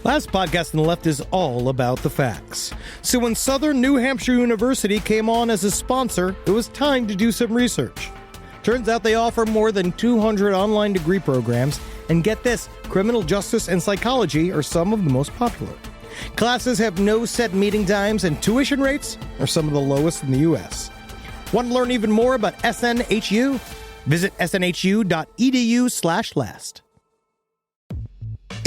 Last podcast on the left is all about the facts. So when Southern New Hampshire University came on as a sponsor, it was time to do some research. Turns out they offer more than 200 online degree programs, and get this, criminal justice and psychology are some of the most popular. Classes have no set meeting times, and tuition rates are some of the lowest in the U.S. Want to learn even more about SNHU? Visit snhu.edu/last.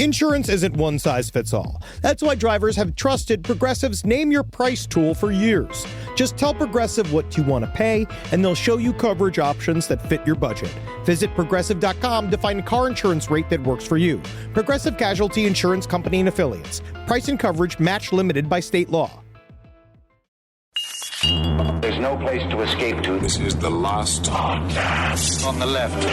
Insurance isn't one size fits all. That's why drivers have trusted Progressive's Name Your Price tool for years. Just tell Progressive what you want to pay, and they'll show you coverage options that fit your budget. Visit Progressive.com to find a car insurance rate that works for you. Progressive Casualty Insurance Company and Affiliates. Price and coverage match limited by state law. There's no place to escape to. This is the last podcast. On the left.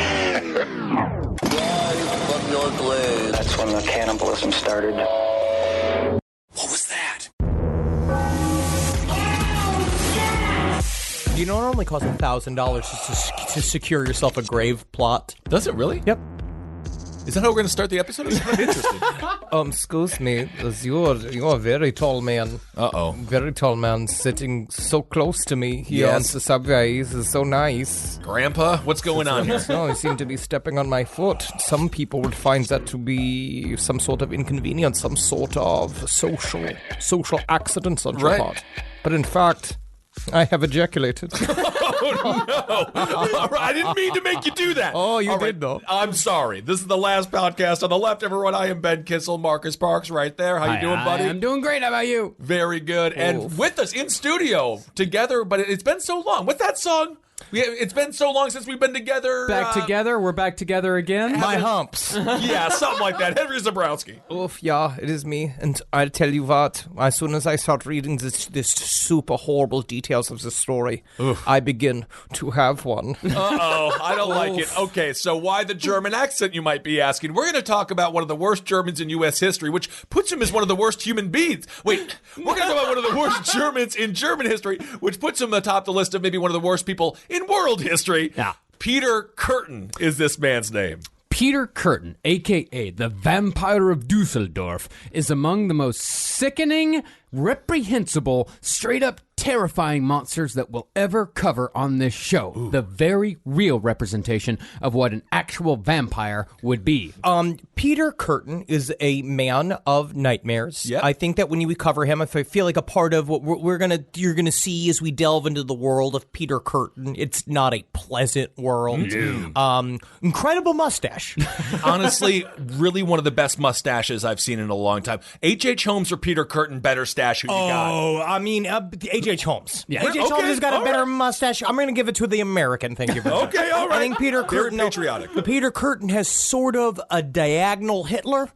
That's when the cannibalism started. What was that? You know, it only costs $1,000 to secure yourself a grave plot. Does it really? Yep. Is that how we're going to start the episode? It's kind of interesting. Excuse me, you're a very tall man. Uh-oh. Very tall man sitting so close to me here Yes. on the subway. This is so nice. Grandpa, what's going on here? No, you seem to be stepping on my foot. Some people would find that to be some sort of inconvenience, some sort of social accident on your Right. part. But in fact, I have ejaculated. Oh, no. All right, I didn't mean to make you do that. Oh, you All did, though. I'm sorry. This is the last podcast on the left, everyone. I am Ben Kissel, Marcus Parks right there. How you doing, buddy? I'm doing great. How about you? Very good. And with us in studio together, but it's been so long. What's that song? It's been so long since we've been together. Back together. We're back together again. My humps. Yeah, something like that. Henry Zabrowski. Oof, yeah, it is me. And I'll tell you what, as soon as I start reading this super horrible details of the story, I begin to have one. Uh-oh, I don't like it. Okay, so why the German accent, you might be asking? We're going to talk about one of the worst Germans in U.S. history, which puts him as one of the worst human beings. Wait, we're going to talk about one of the worst Germans in German history, which puts him atop the list of maybe one of the worst people in world history. Yeah. Peter Kürten is this man's name. Peter Kürten, a.k.a. the Vampire of Dusseldorf, is among the most sickening, reprehensible, straight-up terrifying monsters that we'll ever cover on this show. Ooh. The very real representation of what an actual vampire would be. Peter Kürten is a man of nightmares. Yep. I think that when we cover him, I feel like a part of what you're gonna see as we delve into the world of Peter Kürten. It's not a pleasant world. No. Incredible mustache. Honestly, really one of the best mustaches I've seen in a long time. H.H. Holmes or Peter Kürten, better stash who you got? Oh, I mean, H.H. Holmes. Yeah. H.H. Holmes has got a better mustache. I'm going to give it to the American. Thank you very much. Okay, all right. I think Peter Very Kürten. patriotic. The Peter Kürten has sort of a diagonal Hitler,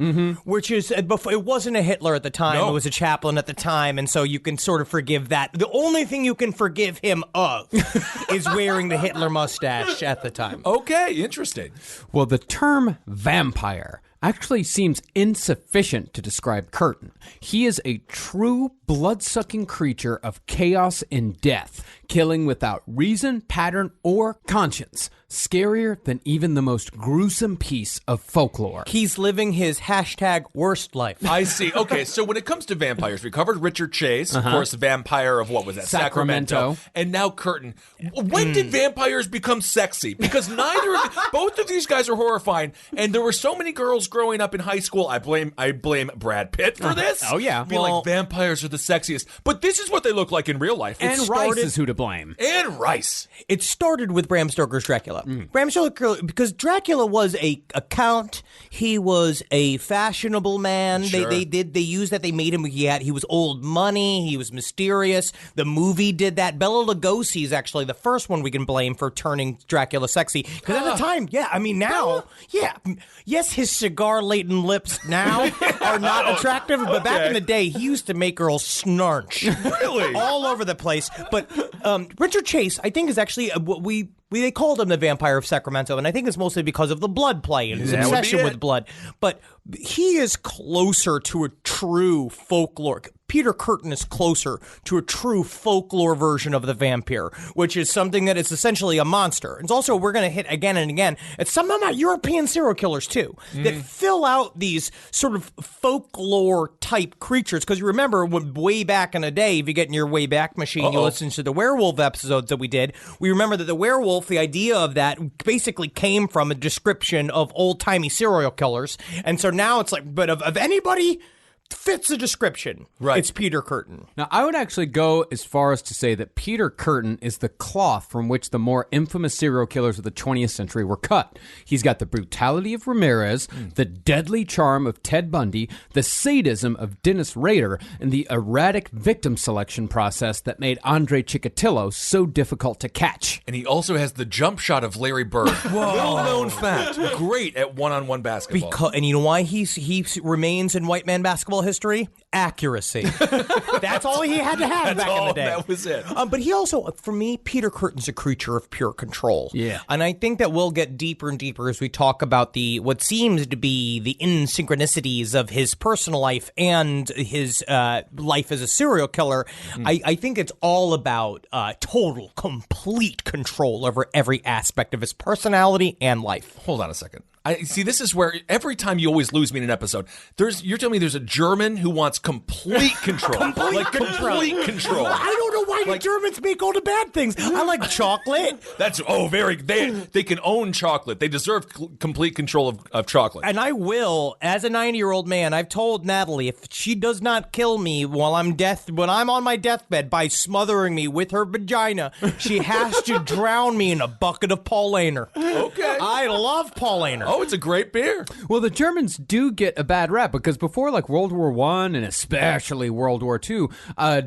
which is before it wasn't a Hitler at the time. No. It was a chaplain at the time, and so you can sort of forgive that. The only thing you can forgive him of is wearing the Hitler mustache at the time. Okay, interesting. Well, the term vampire actually seems insufficient to describe Kürten. He is a true blood-sucking creature of chaos and death, killing without reason, pattern, or conscience. Scarier than even the most gruesome piece of folklore. He's living his #worst life. I see. Okay, so when it comes to vampires, we covered Richard Chase, of course, vampire of what was that? Sacramento. And now Kürten. When did vampires become sexy? Because both of these guys are horrifying, and there were so many girls growing up in high school. I blame Brad Pitt for this. Oh, yeah. Being like, vampires are the sexiest. But this is what they look like in real life. And Rice is who to blame. And Rice. It started with Bram Stoker's Dracula. Bram Stoker, because Dracula was a count. He was a fashionable man. Sure. They used that. They made him. He was old money. He was mysterious. The movie did that. Bela Lugosi is actually the first one we can blame for turning Dracula sexy. Because at the time, yes, his cigar-laden lips now are not attractive. But back in the day, he used to make girls snarch. Really? All over the place. But Richard Chase, I think, is actually what they called him the Vampire of Sacramento, and I think it's mostly because of the blood play and his obsession with blood. But he is closer to a true folklore. Peter Kürten is closer to a true folklore version of the vampire, which is something that is essentially a monster. It's also, we're going to hit again and again, it's some of my European serial killers too, that fill out these sort of folklore type creatures. Because you remember when way back in the day, if you get in your way back machine, you listen to the werewolf episodes that we did, we remember that the werewolf, the idea of that basically came from a description of old-timey serial killers. And so now it's like, but of anybody fits the description, right, it's Peter Kürten. Now, I would actually go as far as to say that Peter Kürten is the cloth from which the more infamous serial killers of the 20th century were cut. He's got the brutality of Ramirez, the deadly charm of Ted Bundy, the sadism of Dennis Rader, and the erratic victim selection process that made Andre Chikatilo so difficult to catch. And he also has the jump shot of Larry Bird. Well-known fact. Great at one-on-one basketball. And you know why he remains in white man basketball history? Accuracy. That's all he had to have back in the day. That was it. But he also, for me, Peter Kürten's a creature of pure control. Yeah. And I think that we'll get deeper and deeper as we talk about what seems to be the insynchronicities of his personal life and his life as a serial killer. I think it's all about total, complete control over every aspect of his personality and life. Hold on a second. See, this is where every time you always lose me in an episode. You're telling me there's a German who wants complete control. Complete control. I don't know why the Germans make all the bad things. I like chocolate. That's, they can own chocolate. They deserve complete control of chocolate. And I will, as a 90-year-old man, I've told Natalie, if she does not kill me when I'm on my deathbed by smothering me with her vagina, she has to drown me in a bucket of Paulaner. Okay. I love Paulaner. Oh, it's a great beer. Well, the Germans do get a bad rap because before like World War I and especially World War II,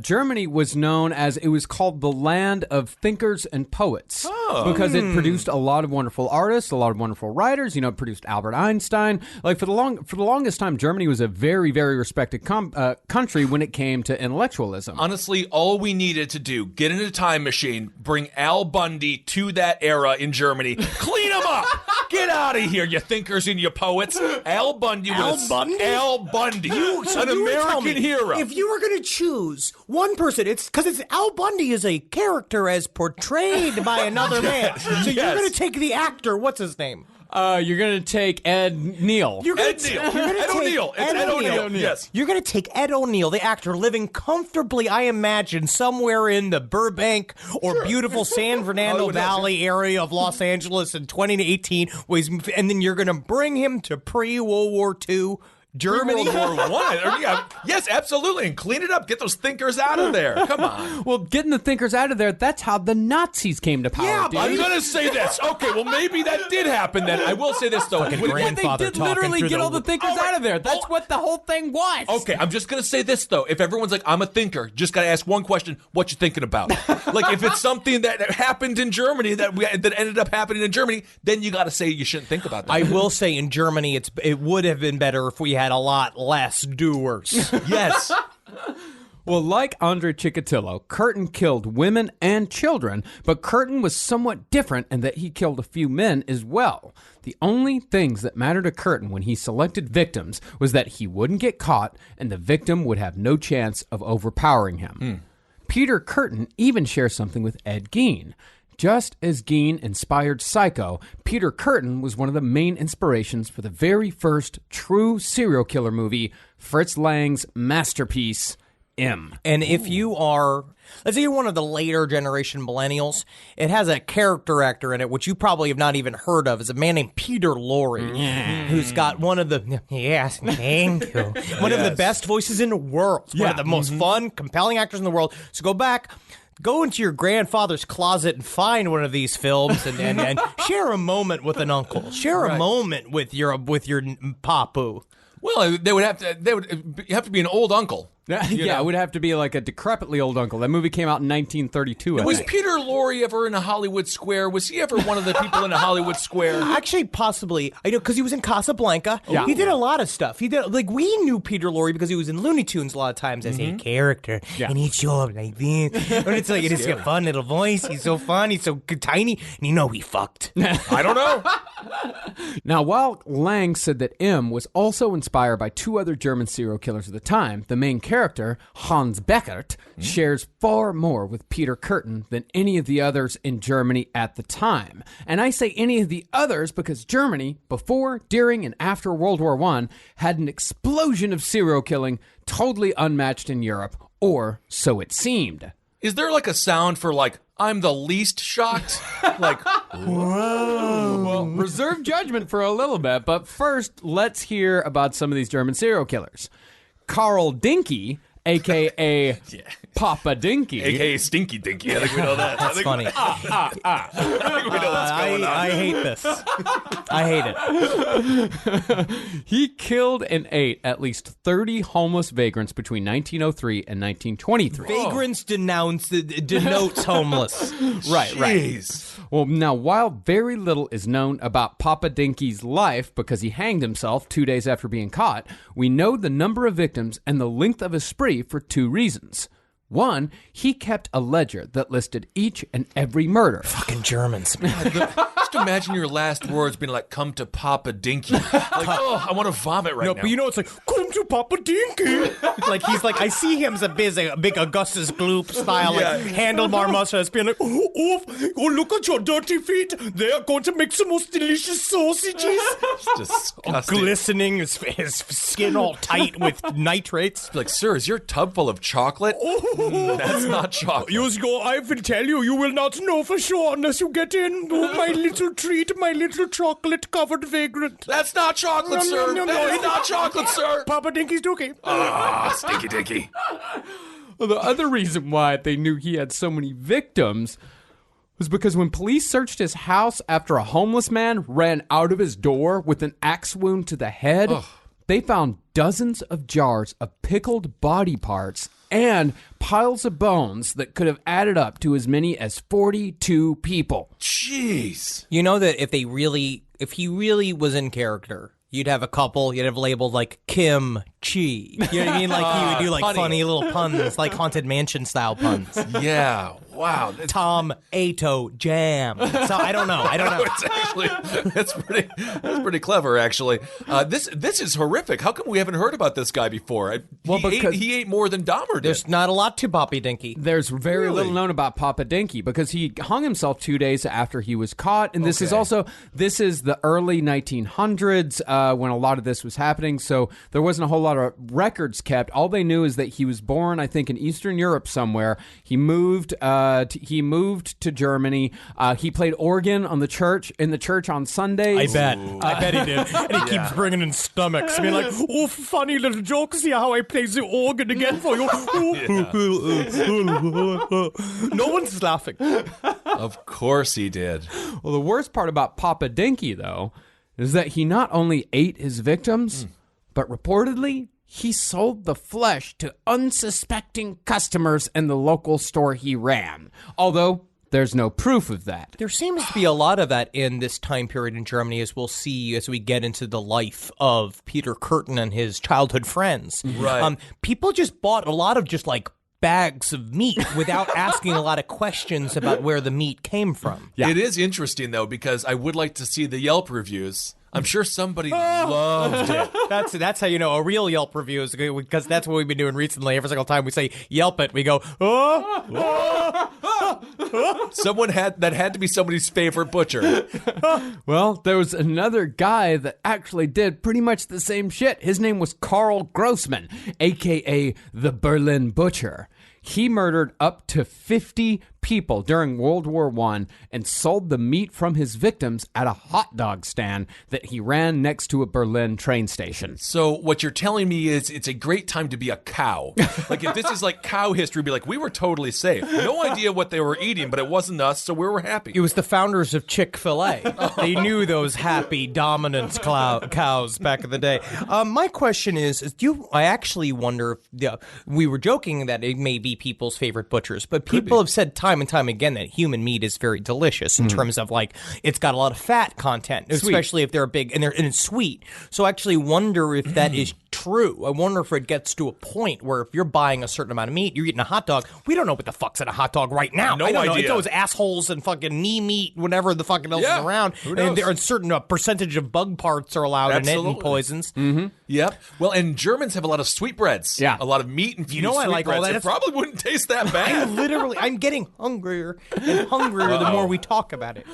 Germany was known as, it was called the land of thinkers and poets because it produced a lot of wonderful artists, a lot of wonderful writers. You know, it produced Albert Einstein. Like for the longest time, Germany was a very, very respected country when it came to intellectualism. Honestly, all we needed to do, get in a time machine, bring Al Bundy to that era in Germany, clean him up. Get out of here, you thinkers and you poets. Al Bundy was Al Bundy, an American hero. If you were going to choose one person, it's because Al Bundy is a character as portrayed by another man. So you're going to take the actor. What's his name? You're going to take Ed Neal. Ed O'Neill. It's Ed O'Neill. Yes. You're going to take Ed O'Neill, the actor, living comfortably, I imagine, somewhere in the Burbank or beautiful San Fernando Valley area of Los Angeles in 2018. And then you're going to bring him to pre-World War II Germany. World War I. Yeah, yes, absolutely. And clean it up. Get those thinkers out of there. Come on. Well, getting the thinkers out of there, that's how the Nazis came to power. Yeah, dude. I'm going to say this. Okay, well, maybe that did happen then. I will say this, though. They did literally get all the thinkers out of there. That's what the whole thing was. Okay, I'm just going to say this, though. If everyone's like, I'm a thinker, just got to ask one question, what you thinking about? Like, if it's something that happened in Germany, that ended up happening in Germany, then you got to say you shouldn't think about that. I will say in Germany, it would have been better if we had a lot less doers. Yes. Well, like Andre Chikatilo, Kürten killed women and children, but Kürten was somewhat different in that he killed a few men as well. The only things that mattered to Kürten when he selected victims was that he wouldn't get caught and the victim would have no chance of overpowering him. Peter Kürten even shares something with Ed Gein. Just as Gein inspired Psycho, Peter Kürten was one of the main inspirations for the very first true serial killer movie, Fritz Lang's masterpiece, M. And if you are, let's say you're one of the later generation millennials, it has a character actor in it, which you probably have not even heard of, is a man named Peter Lorre, who's got one of the, thank you, one of the best voices in the world. One of the most fun, compelling actors in the world. So go into your grandfather's closet and find one of these films and share a moment with an uncle. Share a moment with your papu. Well, you have to be an old uncle. Yeah, it would have to be like a decrepitly old uncle. That movie came out in 1932. Was Peter Lorre ever in a Hollywood Square? Was he ever one of the people in a Hollywood Square? Actually, possibly. I know, because he was in Casablanca. Yeah. He did a lot of stuff. He did, like, we knew Peter Lorre because he was in Looney Tunes a lot of times as a character. Yeah. And he'd show up like this. And it's like, it's a fun little voice. He's so fun. He's so tiny. And he fucked. I don't know. Now, while Lang said that M was also inspired by two other German serial killers at the time, the main character character, Hans Beckert, shares far more with Peter Kürten than any of the others in Germany at the time. And I say any of the others because Germany, before, during, and after World War I, had an explosion of serial killing totally unmatched in Europe, or so it seemed. Is there like a sound for like, I'm the least shocked? Like, whoa. Well, reserve judgment for a little bit, but first, let's hear about some of these German serial killers. Karl Denke, a.k.a. Papa Dinky. AKA Stinky Dinky. I think we know that. That's funny. I think we know what's going on. I hate this. I hate it. He killed and ate at least 30 homeless vagrants between 1903 and 1923. Vagrants denotes homeless. Right. Jeez. Well, now, while very little is known about Papa Dinky's life because he hanged himself 2 days after being caught, we know the number of victims and the length of his spree for two reasons. One, he kept a ledger that listed each and every murder. Fucking Germans. Just imagine your last words being like, come to Papa Dinky. Like, oh, I want to vomit right now. But it's like, come to Papa Dinky. He's like, I see him as a big Augustus Gloop style, like handlebar mustache, being like, oh, look at your dirty feet. They are going to make some most delicious sausages. It's disgusting. Glistening, his skin all tight with nitrates. Like, sir, is your tub full of chocolate? That's not chocolate. I will tell you, you will not know for sure unless you get in. Oh, my little treat, my little chocolate-covered vagrant. That's not chocolate, sir. That is not chocolate, sir. Papa Dinky's dookie. Ah, Stinky Dinky. Well, the other reason why they knew he had so many victims was because when police searched his house after a homeless man ran out of his door with an axe wound to the head, they found dozens of jars of pickled body parts and piles of bones that could have added up to as many as 42 people. Jeez. You know that if he really was in character, you'd have a couple, you'd have labeled like Kim Chi. You know what I mean? Like he would do like funny little puns, like Haunted Mansion style puns. Yeah. Wow. Tom Ato Jam. So I don't know. It's actually that's pretty clever. Actually, this is horrific. How come we haven't heard about this guy before? He ate more than Dahmer did. There's not a lot to Poppy Dinky. There's very little known about Papa Dinky because he hung himself 2 days after he was caught, and this is the early 1900s when a lot of this was happening. So there wasn't a whole lot of records kept. All they knew is that he was born, I think, in Eastern Europe somewhere. He moved to Germany. He played organ in the church on Sundays. I bet he did. And he keeps bringing in stomachs. I mean, like, oh, funny little joke. See how I play the organ again for you. No one's laughing. Of course he did. Well, the worst part about Papa Dinky, though, is that he not only ate his victims, but reportedly he sold the flesh to unsuspecting customers in the local store he ran. Although there's no proof of that. There seems to be a lot of that in this time period in Germany, as we'll see as we get into the life of Peter Kürten and his childhood friends. Right. People just bought a lot of just like bags of meat without asking a lot of questions about where the meat came from. Yeah. It is interesting, though, because I would like to see the Yelp reviews. I'm sure somebody loved it. That's how you know a real Yelp review is good, because that's what we've been doing recently. Every single time we say Yelp it, we go, Someone had to be somebody's favorite butcher. Well, there was another guy that actually did pretty much the same shit. His name was Karl Grossman, a.k.a. the Berlin Butcher. He murdered up to 50 people during World War I and sold the meat from his victims at a hot dog stand that he ran next to a Berlin train station. So what you're telling me is it's a great time to be a cow. Like if this is like cow history, be like, we were totally safe. No idea what they were eating, but it wasn't us, so we were happy. It was the founders of Chick-fil-A. They knew those happy dominance cows back in the day. My question is I actually wonder if we were joking that it may be people's favorite butchers, but people have said time and time again that human meat is very delicious in terms of like it's got a lot of fat content, especially if they're big and it's sweet. So I actually wonder if that is true. I wonder if it gets to a point where if you're buying a certain amount of meat, you're eating a hot dog. We don't know what the fuck's in a hot dog right now. No I don't know. idea. It's those assholes and fucking knee meat, whatever the fucking else is around. And there are a certain percentage of bug parts are allowed in it and poisons. Yep. Well, and Germans have a lot of sweetbreads. Yeah. A lot of meat and You know I like all that. It probably wouldn't taste that bad. I'm getting hungrier and hungrier the more we talk about it.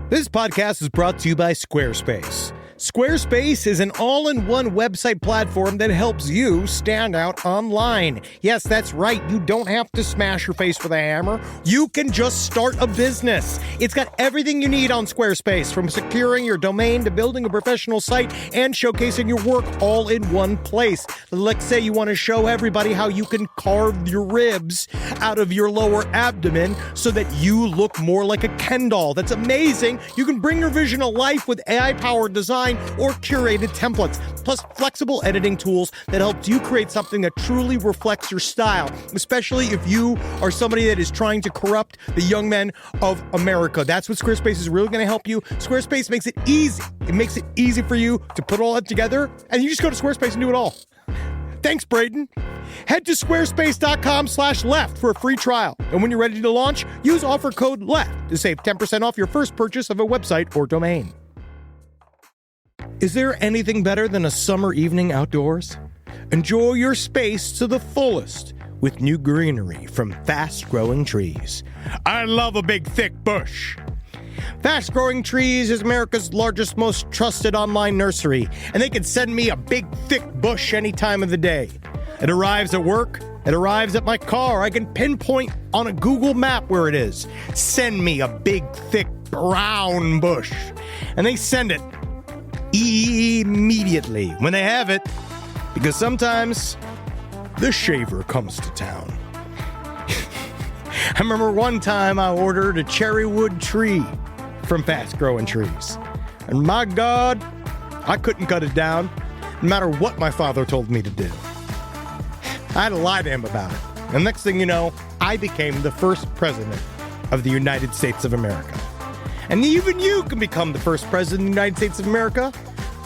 This podcast is brought to you by Squarespace. Squarespace is an all-in-one website platform that helps you stand out online. Yes, that's right. You don't have to smash your face with a hammer. You can just start a business. It's got everything you need on Squarespace, from securing your domain to building a professional site and showcasing your work all in one place. Let's say you want to show everybody how you can carve your ribs out of your lower abdomen so that you look more like a Ken doll. That's amazing. You can bring your vision to life with AI-powered design or curated templates, plus flexible editing tools that helps you create something that truly reflects your style, especially if you are somebody that is trying to corrupt the young men of America. That's what Squarespace is really going to help you. Squarespace makes it easy. It makes it easy for you to put all that together, and you just go to Squarespace and do it all. Thanks, Braden. Head to squarespace.com/left for a free trial. And when you're ready to launch, use offer code LEFT to save 10% off your first purchase of a website or domain. Is there anything better than a summer evening outdoors? Enjoy your space to the fullest with new greenery from Fast Growing Trees. I love a big, thick bush. Fast Growing Trees is America's largest, most trusted online nursery, and they can send me a big, thick bush any time of the day. It arrives at work. It arrives at my car. I can pinpoint on a Google map where it is. Send me a big, thick, brown bush. And they send it immediately when they have it, because sometimes the shaver comes to town. I remember one time I ordered a cherry wood tree from Fast Growing Trees, and my God, I couldn't cut it down no matter what my father told me to do. I had to lie to him about it, and next thing you know, I became the first president of the United States of America. And even you can become the first president of the United States of America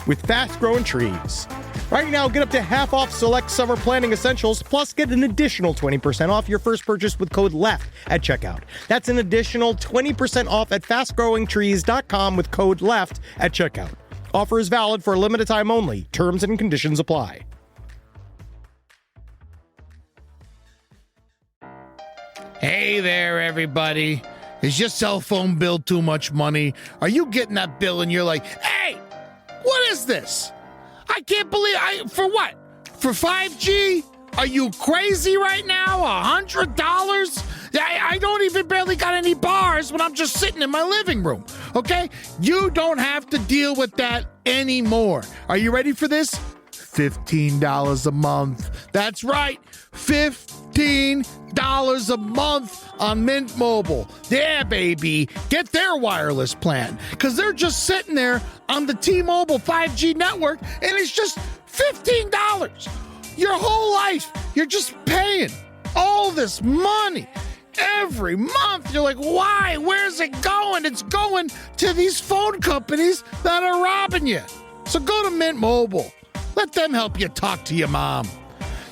with Fast Growing Trees. Right now, get up to half off select summer planting essentials, plus get an additional 20% off your first purchase with code LEFT at checkout. That's an additional 20% off at fastgrowingtrees.com with code LEFT at checkout. Offer is valid for a limited time only. Terms and conditions apply. Hey there, everybody. Is your cell phone bill too much money? Are you getting that bill and you're like, hey, what is this? I can't believe for what? For 5G? Are you crazy right now? $100? I don't even barely got any bars when I'm just sitting in my living room, okay? You don't have to deal with that anymore. Are you ready for this? $15 a month. That's right, $15 a month on Mint Mobile. Yeah, baby. Get their wireless plan, because they're just sitting there on the T-Mobile 5G network, and it's just $15. Your whole life, you're just paying all this money every month. You're like, why? Where's it going? It's going to these phone companies that are robbing you. So go to Mint Mobile. Let them help you talk to your mom.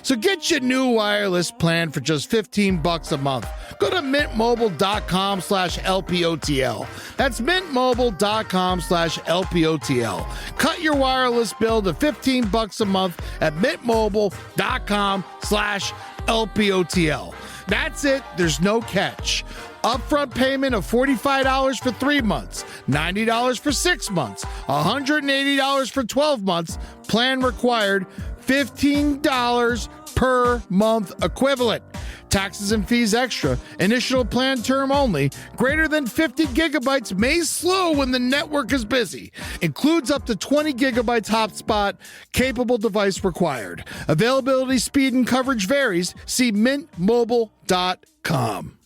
So get your new wireless plan for just $15 a month. Go to mintmobile.com/LPOTL. That's mintmobile.com/LPOTL. Cut your wireless bill to $15 a month at mintmobile.com/LPOTL. That's it. There's no catch. Upfront payment of $45 for 3 months, $90 for 6 months, $180 for 12 months. Plan required, $15 per month equivalent. Taxes and fees extra. Initial plan term only. Greater than 50 gigabytes may slow when the network is busy. Includes up to 20 gigabytes hotspot. Capable device required. Availability, speed, and coverage varies. See mintmobile.com.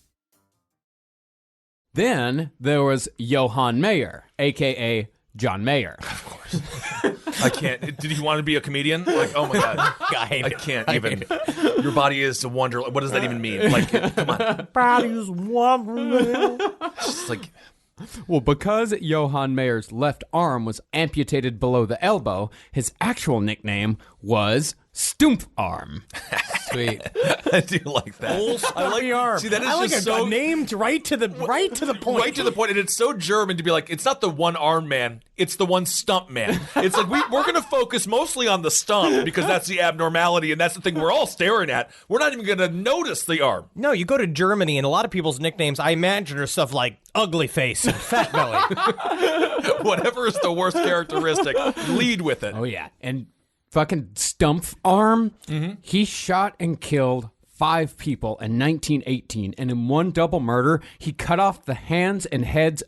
Then there was Johann Mayer, a.k.a. John Mayer. Of course. I can't. Did he want to be a comedian? Like, oh my God. I can't even. Your body is a wonder. What does that even mean? Like, come on. Body is wonderful. It's just like, Well, because Johann Mayer's left arm was amputated below the elbow, his actual nickname was Stumpf Arm. Sweet. I do like that. I like the arm. See, that is I like just a name right to the point. Right to the point, and it's so German to be like, it's not the one-armed man, it's the one stump man. It's like, we're going to focus mostly on the stump because that's the abnormality, and that's the thing we're all staring at. We're not even going to notice the arm. No, you go to Germany, and a lot of people's nicknames, I imagine, are stuff like ugly face and fat belly. Whatever is the worst characteristic, lead with it. Oh, yeah. And fucking Stumpf Arm, he shot and killed 5 people in 1918, and in one double murder, he cut off the hands and heads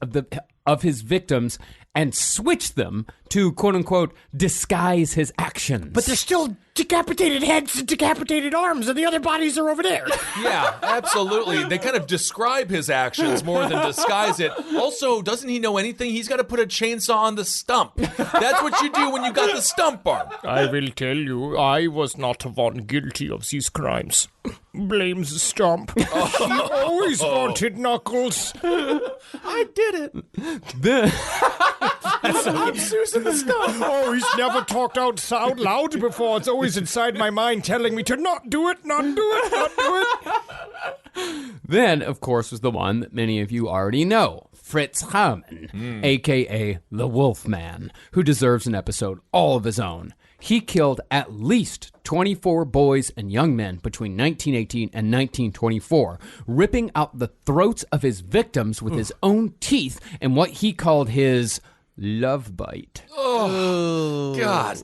of his victims and switched them to, quote-unquote, disguise his actions. But there's still decapitated heads and decapitated arms, and the other bodies are over there. Yeah, absolutely. They kind of describe his actions more than disguise it. Also, doesn't he know anything? He's got to put a chainsaw on the stump. That's what you do when you got the stump arm. I will tell you, I was not one guilty of these crimes. Blames Stump. He always wanted Knuckles. I did it. I'm Susan the Stump. Oh, he's never talked out loud before. It's always inside my mind telling me to not do it, not do it, not do it. Then, of course, was the one that many of you already know, Fritz Haumann, a.k.a. the Wolfman, who deserves an episode all of his own. He killed at least 24 boys and young men between 1918 and 1924, ripping out the throats of his victims with his own teeth in what he called his love bite. Oh, God.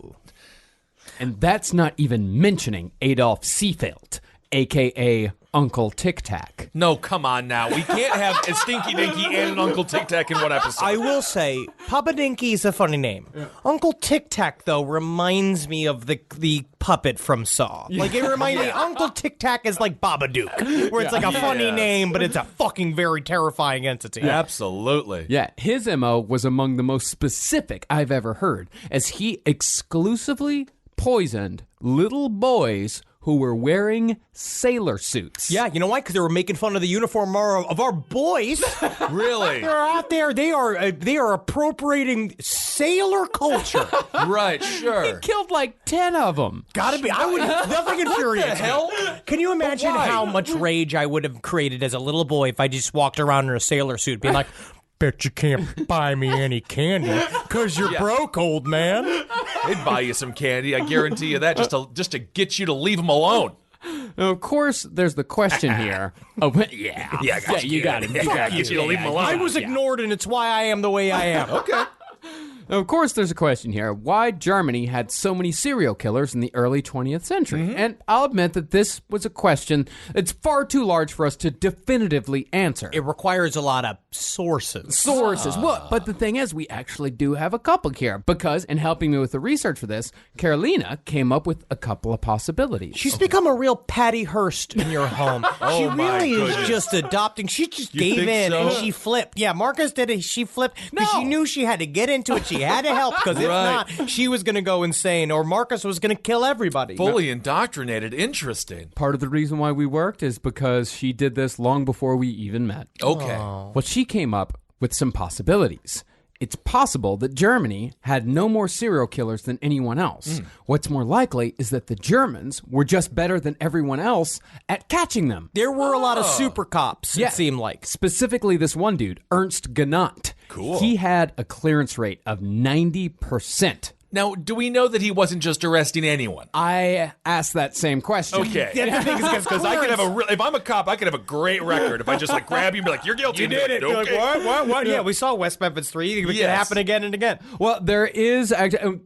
And that's not even mentioning Adolf Seefeld, a.k.a. Uncle Tic Tac. No, come on now. We can't have a Stinky Dinky and an Uncle Tic Tac in one episode. I will say, Papa Dinky is a funny name. Yeah. Uncle Tic Tac, though, reminds me of the puppet from Saw. Like, it reminds me, Uncle Tic Tac is like Babadook, where it's like a funny name, but it's a fucking very terrifying entity. Absolutely. Yeah, his MO was among the most specific I've ever heard, as he exclusively poisoned little boys who were wearing sailor suits. Yeah, you know why? Because they were making fun of the uniform of our boys. Really? They're out there. They are appropriating sailor culture. Right, sure. He killed like 10 of them. Gotta be. I would. Nothing infuriates me. Hell? Can you imagine how much rage I would have created as a little boy if I just walked around in a sailor suit, being like, Bet you can't buy me any candy because you're broke, old man. They'd buy you some candy, I guarantee you that, just to get you to leave them alone. Now, of course, there's the question here. Yeah, you got him. Get you to leave them alone. I was ignored, and it's why I am the way I am. Okay. Now, of course, there's a question here. Why Germany had so many serial killers in the early 20th century? And I'll admit that this was a question that's far too large for us to definitively answer. It requires a lot of sources. Well, but the thing is, we actually do have a couple here, because in helping me with the research for this, Carolina came up with a couple of possibilities. She's become a real Patty Hearst in your home. She really is just adopting. She just gave in and she flipped. Yeah, Marcus did it. She flipped because she knew she had to get into it. She had to help because if not, she was going to go insane or Marcus was going to kill everybody. Fully indoctrinated. Interesting. Part of the reason why we worked is because she did this long before we even met. Okay. Well, she came up with some possibilities. It's possible that Germany had no more serial killers than anyone else. What's more likely is that the Germans were just better than everyone else at catching them. There were a lot of super cops, it seemed like. Specifically this one dude, Ernst Gnott. Cool. He had a clearance rate of 90%. Now, do we know that he wasn't just arresting anyone? I asked that same question. Okay. Because I could have if I'm a cop, I could have a great record if I just like grab you and be like, you're guilty. You did it. Okay. Like, what? Yeah, we saw West Memphis 3. It could happen again and again. Well, there is actually,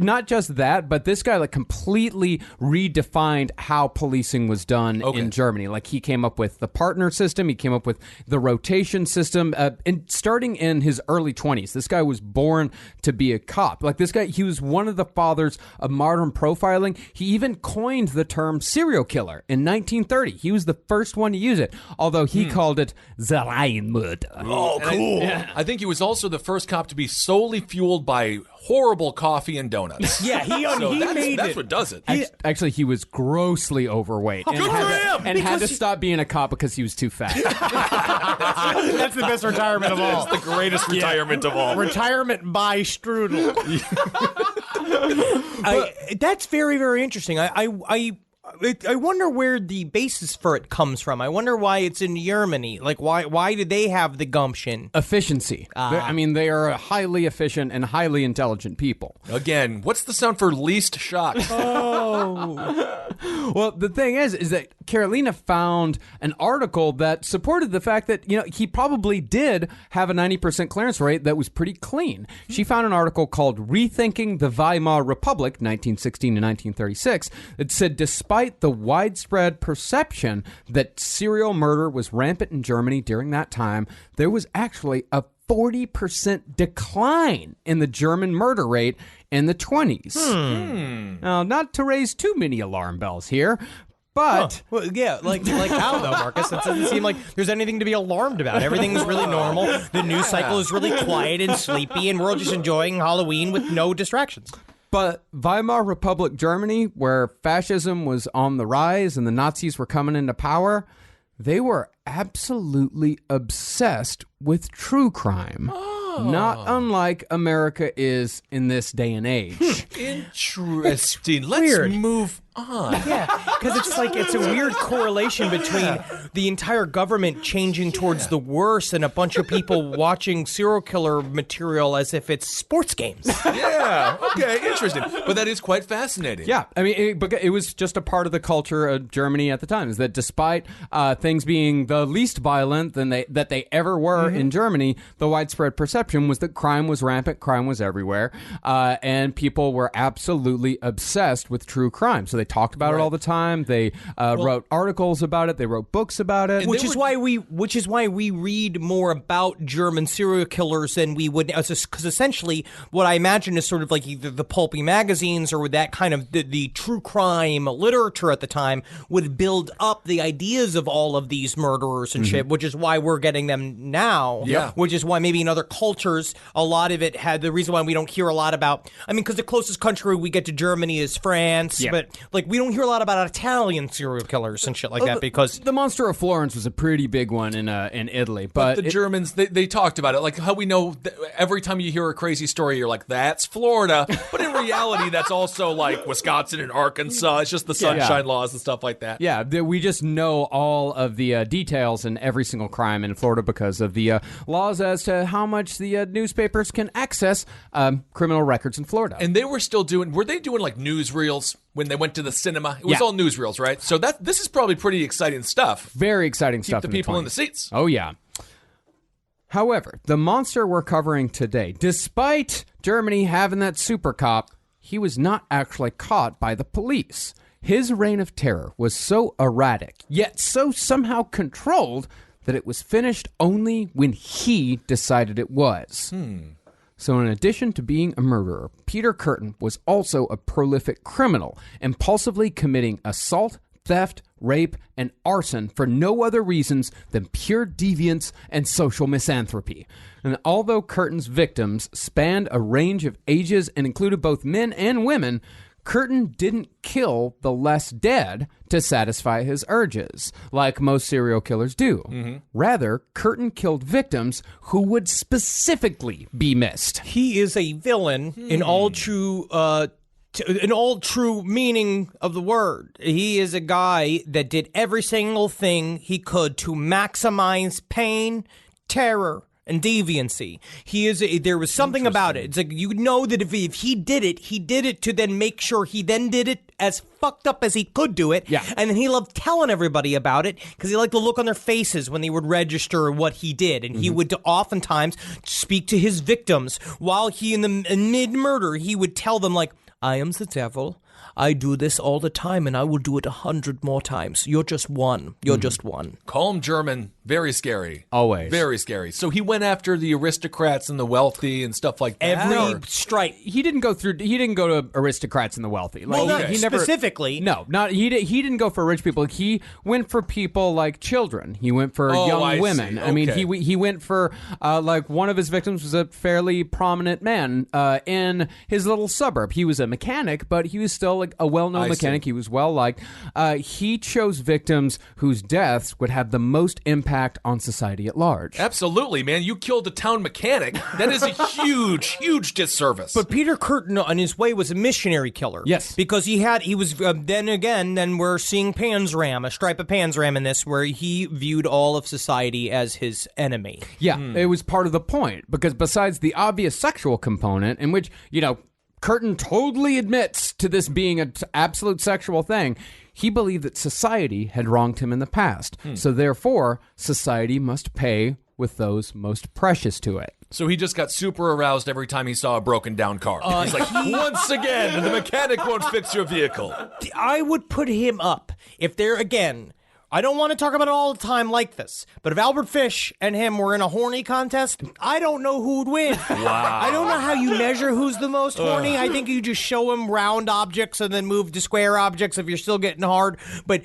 not just that, but this guy like completely redefined how policing was done in Germany. Like he came up with the partner system. He came up with the rotation system. And starting in his early 20s, this guy was born to be a cop. Like this guy, he was one of the fathers of modern profiling. He even coined the term serial killer in 1930. He was the first one to use it, although he called it Serienmörder. Oh, cool. I think he was also the first cop to be solely fueled by horrible coffee and donuts. Yeah, he made that's it. what does it. Actually, he was grossly overweight and, had to stop being a cop because he was too fat. That's the best retirement of all. That's the greatest retirement of all. Retirement by strudel. That's very, very interesting. I wonder where the basis for it comes from. I wonder why it's in Germany. Like, why did they have the gumption? Efficiency. I mean, they are a highly efficient and highly intelligent people. Again, what's the sound for least shock? Well, the thing is that Carolina found an article that supported the fact that, he probably did have a 90% clearance rate that was pretty clean. She found an article called Rethinking the Weimar Republic, 1916 to 1936, that said despite the widespread perception that serial murder was rampant in Germany during that time, there was actually a 40% decline in the German murder rate in the 20s. Now, not to raise too many alarm bells here, but... Well, yeah, like how though, Marcus? It doesn't seem like there's anything to be alarmed about. Everything's really normal. The news cycle is really quiet and sleepy, and we're all just enjoying Halloween with no distractions. But Weimar Republic Germany, where fascism was on the rise and the Nazis were coming into power, they were absolutely obsessed with true crime. Not unlike America is in this day and age. Interesting. Let's move on. Yeah, because it's a weird correlation between the entire government changing towards the worse and a bunch of people watching serial killer material as if it's sports games. Yeah, okay, interesting. But that is quite fascinating. Yeah, I mean, it was just a part of the culture of Germany at the time, is that despite things being the least violent that they ever were in Germany, the widespread perception was that crime was rampant, crime was everywhere, and people were absolutely obsessed with true crime. So they talked about it all the time. They wrote articles about it. They wrote books about it. Which is why we read more about German serial killers than we would, because essentially what I imagine is sort of like either the pulpy magazines or that kind of the true crime literature at the time would build up the ideas of all of these murderers and shit, which is why we're getting them now. Yeah. Which is why maybe in other cultures, a lot of it had the reason why we don't hear a lot about, because the closest country we get to Germany is France, but like we don't hear a lot about Italian serial killers and shit like that because the Monster of Florence was a pretty big one in Italy. But the Germans, they talked about it. Like how we know every time you hear a crazy story, you're like, that's Florida. But in reality, that's also like Wisconsin and Arkansas. It's just the sunshine laws and stuff like that. Yeah, we just know all of the details in every single crime in Florida because of the laws as to how much the newspapers can access criminal records in Florida. And they were still were they doing like newsreels when they went to the cinema? It was all newsreels, right? So this is probably pretty exciting stuff. Very exciting stuff. Keep the people in the seats. Oh, yeah. However, the monster we're covering today, despite Germany having that super cop, he was not actually caught by the police. His reign of terror was so erratic, yet so somehow controlled, that it was finished only when he decided it was. So in addition to being a murderer, Peter Kürten was also a prolific criminal, impulsively committing assault, theft, rape, and arson for no other reasons than pure deviance and social misanthropy. And although Kürten's victims spanned a range of ages and included both men and women, Kürten didn't kill the less dead to satisfy his urges, like most serial killers do. Rather, Kürten killed victims who would specifically be missed. he is a villain in all true meaning of the word. He is a guy that did every single thing he could to maximize pain, terror, and deviancy. There was something about it. It's like, you know that if he did it to then make sure he then did it as fucked up as he could do it. Yeah. And then he loved telling everybody about it because he liked the look on their faces when they would register what he did. And he would oftentimes speak to his victims while he in mid-murder, he would tell them like, I am the devil. I do this all the time, and I will do it 100 more times. You're just one. You're just one. Calm German, very scary. Always. Very scary. So he went after the aristocrats and the wealthy and stuff like that? Every stripe. He didn't go to aristocrats and the wealthy. Like, Well, he never specifically. No, he didn't go for rich people. He went for people like children. He went for young I women. see. I mean, Okay. he went for like one of his victims was a fairly prominent man in his little suburb. He was a mechanic, but he was still like a well-known mechanic. He was well liked. He chose victims whose deaths would have the most impact on society at large. Absolutely, man. You killed a town mechanic. That is a huge, huge disservice. But Peter Kürten, on his way, was a missionary killer. Yes. Because he was, then we're seeing Panzram, a stripe of Panzram in this, where he viewed all of society as his enemy. Yeah, it was part of the point, because besides the obvious sexual component, in which, Kürten totally admits to this being an absolute sexual thing, he believed that society had wronged him in the past. So therefore, society must pay with those most precious to it. So he just got super aroused every time he saw a broken down car. He's like, once again, the mechanic won't fix your vehicle. I would put him up if they're, again, I don't want to talk about it all the time like this, but if Albert Fish and him were in a horny contest, I don't know who would win. Wow. I don't know how you measure who's the most horny. I think you just show him round objects and then move to square objects if you're still getting hard. But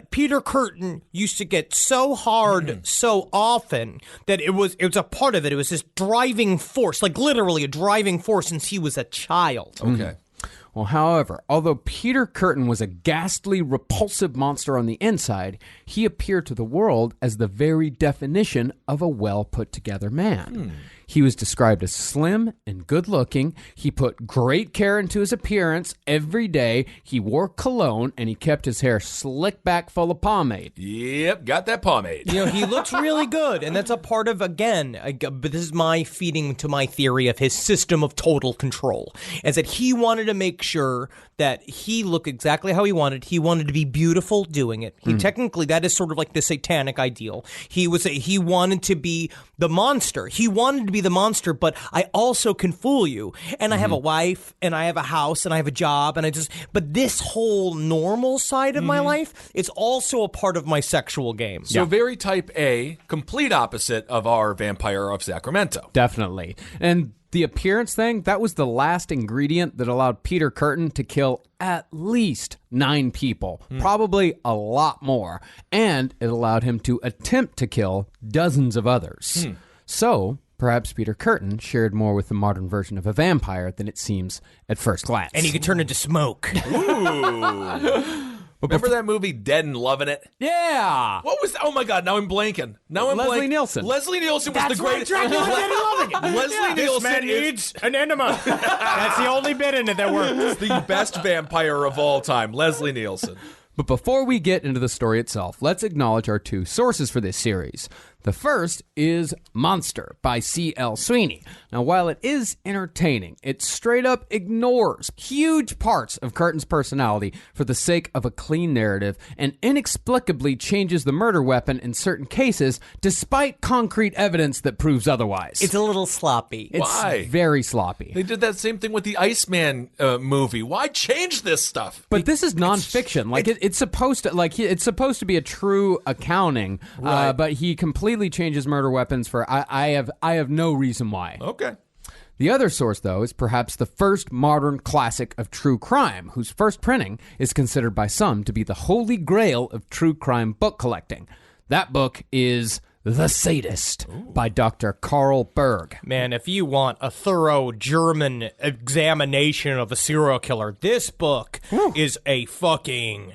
Peter Kürten used to get so hard so often that it was a part of it. It was this driving force, like literally a driving force since he was a child. Okay. Well, however, although Peter Kürten was a ghastly, repulsive monster on the inside, he appeared to the world as the very definition of a well-put-together man. He was described as slim and good-looking. He put great care into his appearance every day. He wore cologne, and he kept his hair slicked back full of pomade. Yep, got that pomade. He looks really good, and that's a part of, again, but this is my feeding to my theory of his system of total control, is that he wanted to make sure that he looked exactly how he wanted. He wanted to be beautiful doing it. Technically, that is sort of like the satanic ideal. He wanted to be the monster. He wanted to be the monster, but I also can fool you. And I have a wife, and I have a house, and I have a job, and but this whole normal side of my life is also a part of my sexual game. So very type A, complete opposite of our Vampire of Sacramento. Definitely. And the appearance thing, that was the last ingredient that allowed Peter Kürten to kill at least 9 people, probably a lot more. And it allowed him to attempt to kill dozens of others. So perhaps Peter Kürten shared more with the modern version of a vampire than it seems at first glance. And he could turn into smoke. Ooh. Remember that movie, Dead and Loving It? Yeah! What was that? Oh my God, now I'm blanking. Leslie Nielsen. Leslie Nielsen was That's the greatest. right, Dracula Dead and Loving It. Leslie This Nielsen man is needs an enema. That's the only bit in it that works. the best vampire of all time, Leslie Nielsen. But before we get into the story itself, let's acknowledge our 2 sources for this series. The first is Monster by C.L. Sweeney. Now, while it is entertaining, it straight up ignores huge parts of Kürten's personality for the sake of a clean narrative and inexplicably changes the murder weapon in certain cases despite concrete evidence that proves otherwise. It's a little sloppy. It's Why? very sloppy. They did that same thing with the Iceman movie. Why change this stuff? But this is nonfiction. It's supposed to it's supposed to be a true accounting, Right. but he completely changes murder weapons for I have no reason why. Okay. The other source, though, is perhaps the first modern classic of true crime, whose first printing is considered by some to be the holy grail of true crime book collecting. That book is The Sadist by Dr. Carl Berg. Man, if you want a thorough German examination of a serial killer, this book is a fucking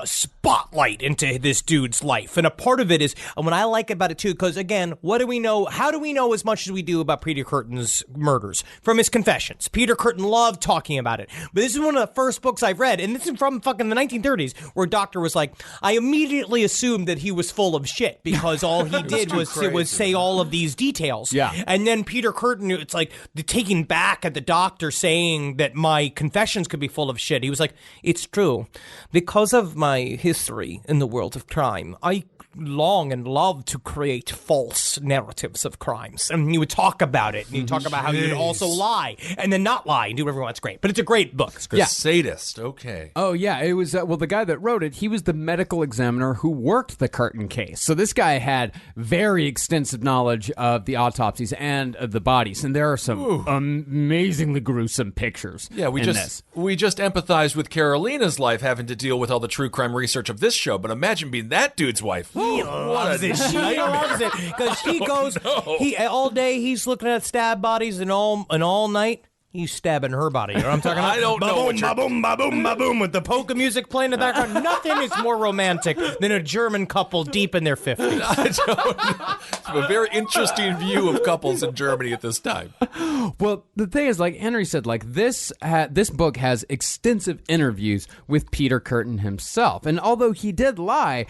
spotlight into this dude's life. And a part of it is, and what I like about it too, because again, what do we know? How do we know as much as we do about Peter Kürten's murders? From his confessions. Peter Kürten loved talking about it. But this is one of the first books I've read, and this is from fucking the 1930s, where a doctor was like, I immediately assumed that he was full of shit because all he did was say all of these details. Yeah. And then Peter Kürten, it's like taking back at the doctor saying that my confessions could be full of shit. He was like, it's true. Because of of my history in the world of crime, I long and love to create false narratives of crimes. And you would talk about it, and you talk about how you would also lie, and then not lie, and do whatever you want. It's great. But it's a great book. Yeah. Sadist. Okay. Oh, yeah. It was, the guy that wrote it, he was the medical examiner who worked the Kürten case. So this guy had very extensive knowledge of the autopsies and of the bodies. And there are some amazingly gruesome pictures. Yeah, we just empathized with Carolina's life having to deal with all the true crime research of this show, but imagine being that dude's wife. He loves it. She loves it because she goes. He all day he's looking at stab bodies, and all night he's stabbing her body. You know what I'm talking about? I don't know. Ba-boom, ba-boom, ba-boom, with the polka music playing in the background. Nothing is more romantic than a German couple deep in their 50s. I don't know. It's a very interesting view of couples in Germany at this time. Well, the thing is, like Henry said, like this book has extensive interviews with Peter Kürten himself, and although he did lie.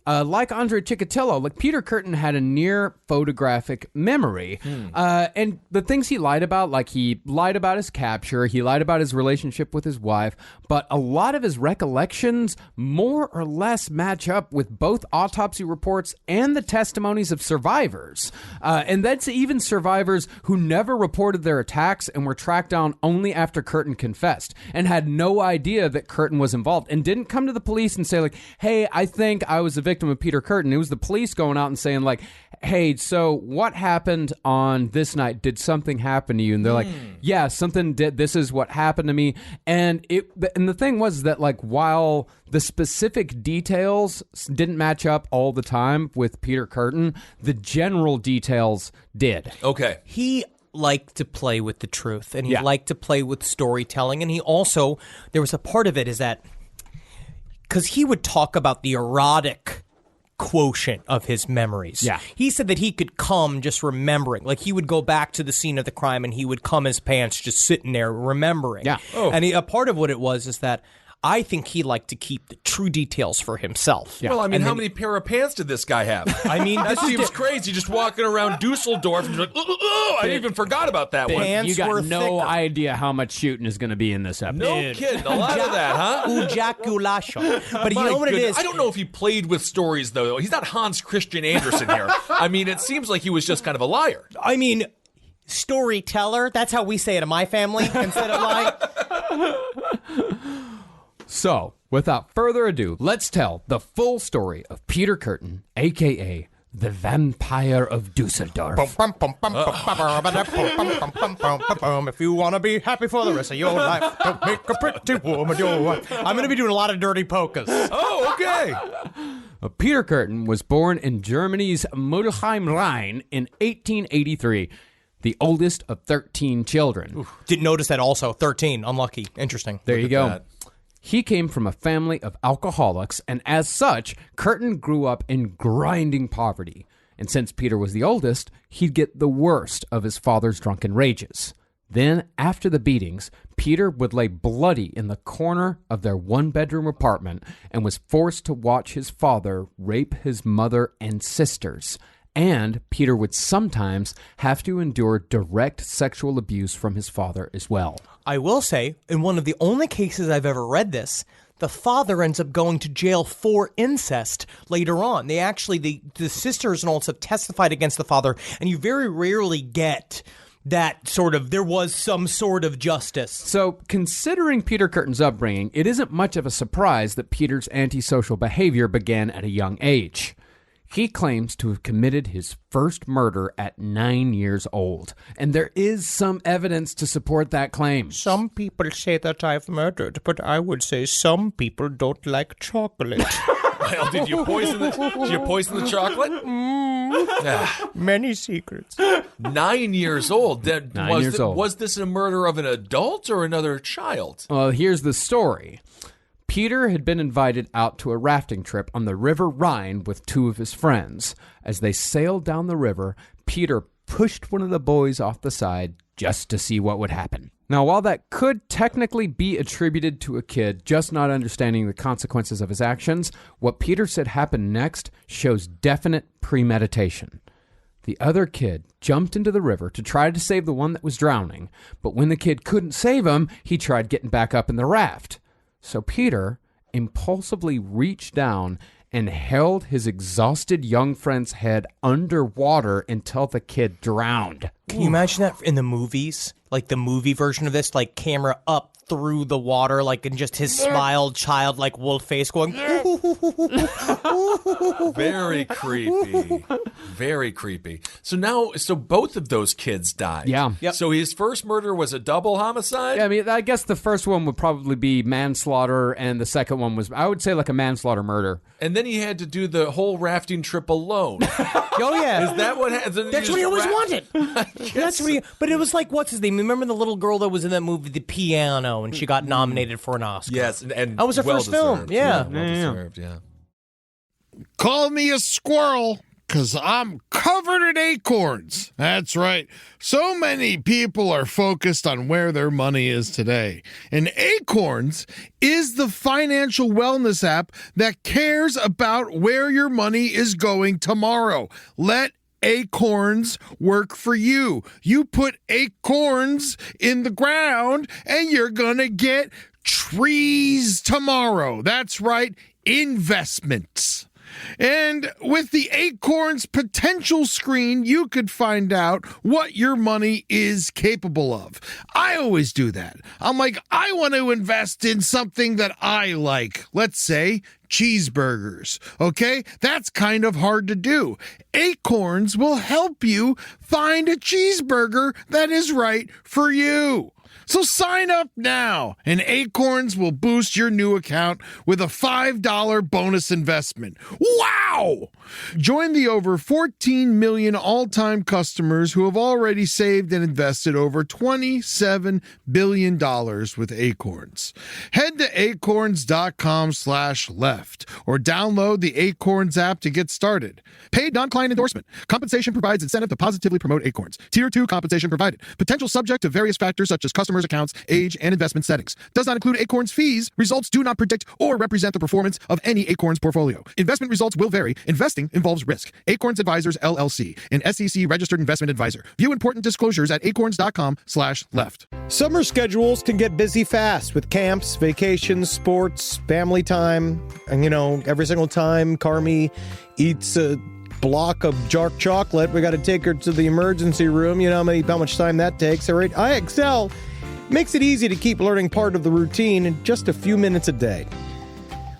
Like Andre Chikatilo, like Peter Kürten had a near photographic memory. And the things he lied about, like he lied about his capture, he lied about his relationship with his wife, but a lot of his recollections more or less match up with both autopsy reports and the testimonies of survivors. And that's even survivors who never reported their attacks and were tracked down only after Kürten confessed and had no idea that Kürten was involved and didn't come to the police and say like, hey, I think I was a victim of Peter Kürten. It was the police going out and saying like, hey, so what happened on this night? Did something happen to you? And they're like, yeah, something did. This is what happened to me. And the thing was that like while the specific details didn't match up all the time with Peter Kürten, the general details did. Okay. He liked to play with the truth, and he liked to play with storytelling, and he also, there was a part of it is that because he would talk about the erotic quotient of his memories. Yeah. He said that he could come just remembering. Like he would go back to the scene of the crime and he would come his pants just sitting there remembering. Yeah. And a part of what it was is that I think he liked to keep the true details for himself. Yeah. Well, I mean, how many pair of pants did this guy have? I mean, that seems crazy. Just walking around Dusseldorf and you're like, I even forgot about that one. Pants you got were no thicker. idea how much shooting is going to be in this episode. No kidding. A lot of that, huh? Ejaculation. But you My know what goodness. it is? I don't know if he played with stories, though. He's not Hans Christian Andersen here. I mean, it seems like he was just kind of a liar. I mean, storyteller. That's how we say it in my family instead of lying. So, without further ado, let's tell the full story of Peter Kürten, a.k.a. the Vampire of Dusseldorf. If you want to be happy for the rest of your life, don't make a pretty woman your wife. I'm going to be doing a lot of dirty polkas. Oh, okay. Peter Kürten was born in Germany's Mulheim-Rhein in 1883, the oldest of 13 children. Oof. Didn't notice that also. 13. Unlucky. Interesting. There you go. That. He came from a family of alcoholics, and as such, Kürten grew up in grinding poverty. And since Peter was the oldest, he'd get the worst of his father's drunken rages. Then, after the beatings, Peter would lay bloody in the corner of their one-bedroom apartment and was forced to watch his father rape his mother and sisters. And Peter would sometimes have to endure direct sexual abuse from his father as well. I will say, in one of the only cases I've ever read this, the father ends up going to jail for incest later on. They actually, the sisters and all have testified against the father, and you very rarely get that sort of, there was some sort of justice. So, considering Peter Kürten's upbringing, it isn't much of a surprise that Peter's antisocial behavior began at a young age. He claims to have committed his first murder at 9 years old, and there is some evidence to support that claim. Some people say that I've murdered, but I would say some people don't like chocolate. Well, did you poison the chocolate? Many secrets. 9 years old. 9 years old. Was this a murder of an adult or another child? Well, here's the story. Peter had been invited out to a rafting trip on the River Rhine with two of his friends. As they sailed down the river, Peter pushed one of the boys off the side just to see what would happen. Now, while that could technically be attributed to a kid just not understanding the consequences of his actions, what Peter said happened next shows definite premeditation. The other kid jumped into the river to try to save the one that was drowning, but when the kid couldn't save him, he tried getting back up in the raft. So Peter, impulsively reached down and held his exhausted young friend's head underwater until the kid drowned. Can you imagine that in the movies? Like the movie version of this, like camera up through the water, like in just his smiled child, like wolf face going. Very creepy. Very creepy. So both of those kids died. Yeah. Yep. So his first murder was a double homicide? Yeah, I mean, I guess the first one would probably be manslaughter, and the second one was, I would say, like a manslaughter murder. And then he had to do the whole rafting trip alone. Oh yeah, Is that what happened? that's what he always wanted. That's what but it was like, what's his name? Remember the little girl that was in that movie, The Piano, and she got nominated for an Oscar? Yes, and that was her first film. deserved. Yeah. Well-deserved, yeah. Call me a squirrel, 'cause I'm covered in acorns. That's right. So many people are focused on where their money is today. And Acorns is the financial wellness app that cares about where your money is going tomorrow. Let Acorns work for you. You put acorns in the ground and you're gonna get trees tomorrow. That's right, investments. And with the Acorns potential screen, you could find out what your money is capable of. I always do that. I'm like, I want to invest in something that I like. Let's say cheeseburgers. Okay? That's kind of hard to do. Acorns will help you find a cheeseburger that is right for you. So sign up now, and Acorns will boost your new account with a $5 bonus investment. Wow! Join the over 14 million all-time customers who have already saved and invested over $27 billion with Acorns. Head to acorns.com/left or download the Acorns app to get started. Paid non-client endorsement. Compensation provides incentive to positively promote Acorns. Tier 2 compensation provided. Potential subject to various factors such as customers' accounts, age, and investment settings. Does not include Acorns fees. Results do not predict or represent the performance of any Acorns portfolio. Investment results will vary. Investing involves risk. Acorns Advisors, LLC, an SEC registered investment advisor. View important disclosures at acorns.com/left. Summer schedules can get busy fast with camps, vacations, sports, family time. And, every single time Carmi eats a block of dark chocolate, we got to take her to the emergency room. You know how much time that takes. All right, IXL makes it easy to keep learning part of the routine in just a few minutes a day.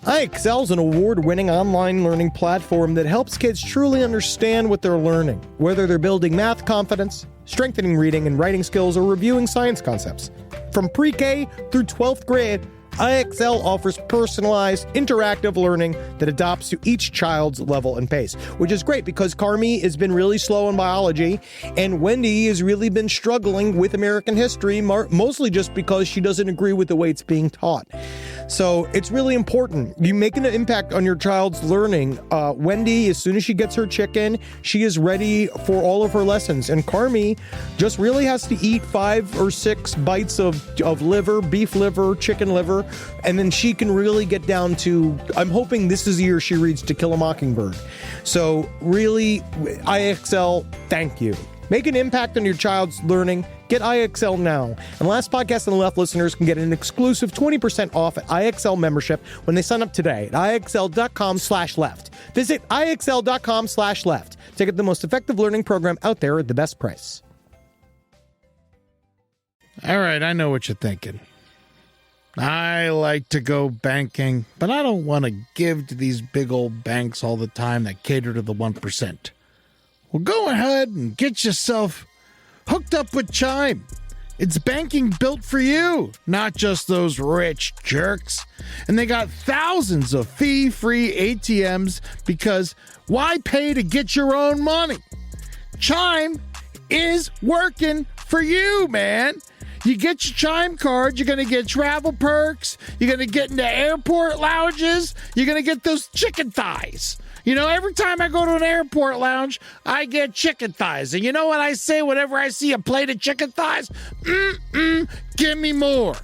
IXL is an award-winning online learning platform that helps kids truly understand what they're learning, whether they're building math confidence, strengthening reading and writing skills, or reviewing science concepts. From pre-K through 12th grade, IXL offers personalized, interactive learning that adapts to each child's level and pace, which is great because Carmi has been really slow in biology, and Wendy has really been struggling with American history, mostly just because she doesn't agree with the way it's being taught. So it's really important. You making an impact on your child's learning. Wendy, as soon as she gets her chicken, she is ready for all of her lessons. And Carmi just really has to eat 5 or 6 bites of liver, beef liver, chicken liver, and then she can really get down to, I'm hoping this is the year she reads To Kill a Mockingbird. So really, IXL, thank you. Make an impact on your child's learning. Get IXL now. And Last Podcast on the Left listeners can get an exclusive 20% off at IXL membership when they sign up today at IXL.com/left. Visit IXL.com/left to get the most effective learning program out there at the best price. All right, I know what you're thinking. I like to go banking, but I don't want to give to these big old banks all the time that cater to the 1%. Well, go ahead and get yourself hooked up with Chime. It's banking built for you, not just those rich jerks. And they got thousands of fee-free ATMs because why pay to get your own money? Chime is working for you, man. You get your Chime card, you're going to get travel perks, you're going to get into airport lounges, you're going to get those chicken thighs. Every time I go to an airport lounge, I get chicken thighs. And you know what I say whenever I see a plate of chicken thighs? Give me more.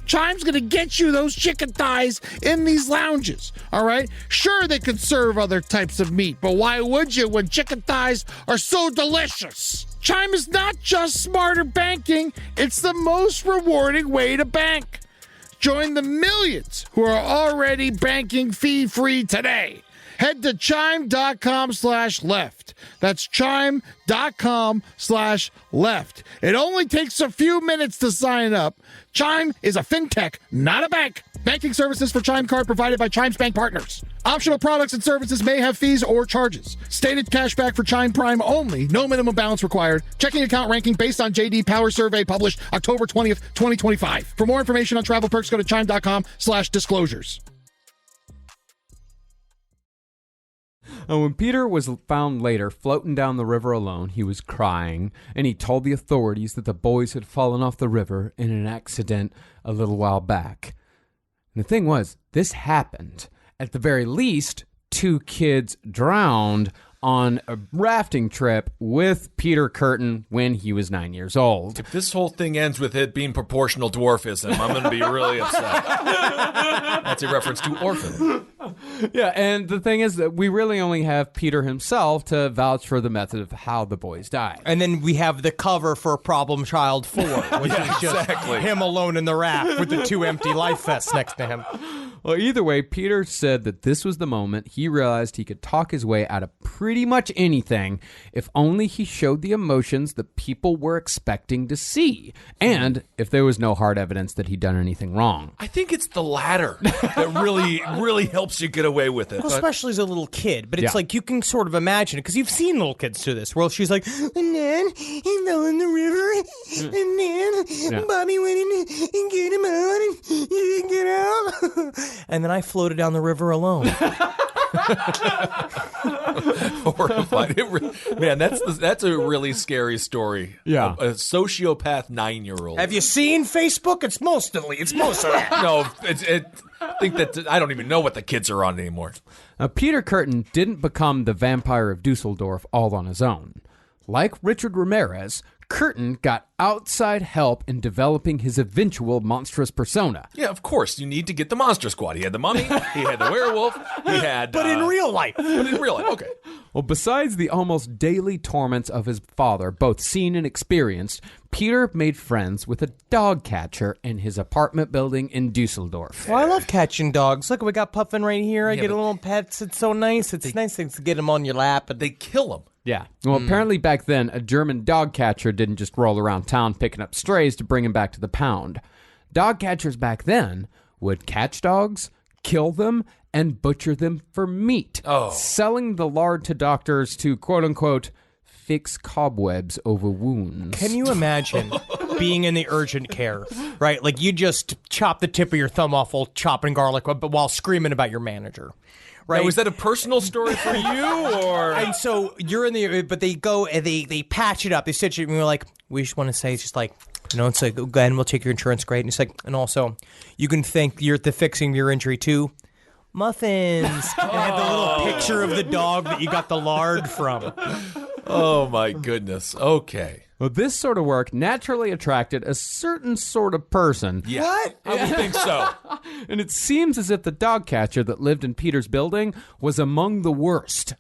Chime's going to get you those chicken thighs in these lounges, all right? Sure, they could serve other types of meat, but why would you when chicken thighs are so delicious? Chime is not just smarter banking, it's the most rewarding way to bank. Join the millions who are already banking fee-free today. Head to chime.com/left. That's chime.com/left. It only takes a few minutes to sign up. Chime is a fintech, not a bank. Banking services for Chime Card provided by Chime's bank partners. Optional products and services may have fees or charges. Stated cashback for Chime Prime only. No minimum balance required. Checking account ranking based on JD Power Survey published October 20th, 2025. For more information on travel perks, go to chime.com/disclosures. And when Peter was found later floating down the river alone, he was crying, and he told the authorities that the boys had fallen off the river in an accident a little while back. And the thing was, this happened. At the very least, 2 kids drowned on a rafting trip with Peter Kürten when he was 9 years old. If this whole thing ends with it being proportional dwarfism, I'm going to be really upset. That's a reference to Orphan. Yeah, and the thing is that we really only have Peter himself to vouch for the method of how the boys died. And then we have the cover for Problem Child 4, which is just him alone in the raft with the 2 empty life vests next to him. Well, either way, Peter said that this was the moment he realized he could talk his way out of pretty much anything if only he showed the emotions that people were expecting to see, and if there was no hard evidence that he'd done anything wrong. I think it's the latter that really helps you get away with it. Well, especially as a little kid, but it's like you can sort of imagine it because you've seen little kids do this. Where she's like, and then he fell in the river, and then Bobby went in and get him out, and he didn't get out, and then I floated down the river alone. Horrified. Man, that's a really scary story. Yeah. A sociopath 9-year-old. Have you seen Facebook? It's most of that. No, I think that I don't even know what the kids are on anymore. Now, Peter Kürten didn't become the Vampire of Dusseldorf all on his own. Like Richard Ramirez, Kürten got outside help in developing his eventual monstrous persona. Yeah, of course. You need to get the Monster Squad. He had the mummy, he had the werewolf, he had... But in real life. Okay. Well, besides the almost daily torments of his father, both seen and experienced, Peter made friends with a dog catcher in his apartment building in Dusseldorf. Well, I love catching dogs. Look, we got Puffin right here. I get a little pets. It's so nice. It's nice to get them on your lap. And they kill them. Yeah. Well, apparently back then, a German dog catcher didn't just roll around town picking up strays to bring them back to the pound. Dog catchers back then would catch dogs, kill them, and butcher them for meat, selling the lard to doctors to, quote-unquote, fix cobwebs over wounds. Can you imagine being in the urgent care, right? Like you just chop the tip of your thumb off while chopping garlic, but while screaming about your manager. Right. Now, was that a personal story for you, or? And so you're in the, but they go and they patch it up. They stitch it, and we're like, we just want to say, it's just like, it's like, go ahead and we'll take your insurance, great. And it's like, and also, you can thank the fixing of your injury too. Muffins. And it had the little picture of the dog that you got the lard from. Oh my goodness. Okay. Well, this sort of work naturally attracted a certain sort of person. Yeah. What? I would think so. And it seems as if the dog catcher that lived in Peter's building was among the worst.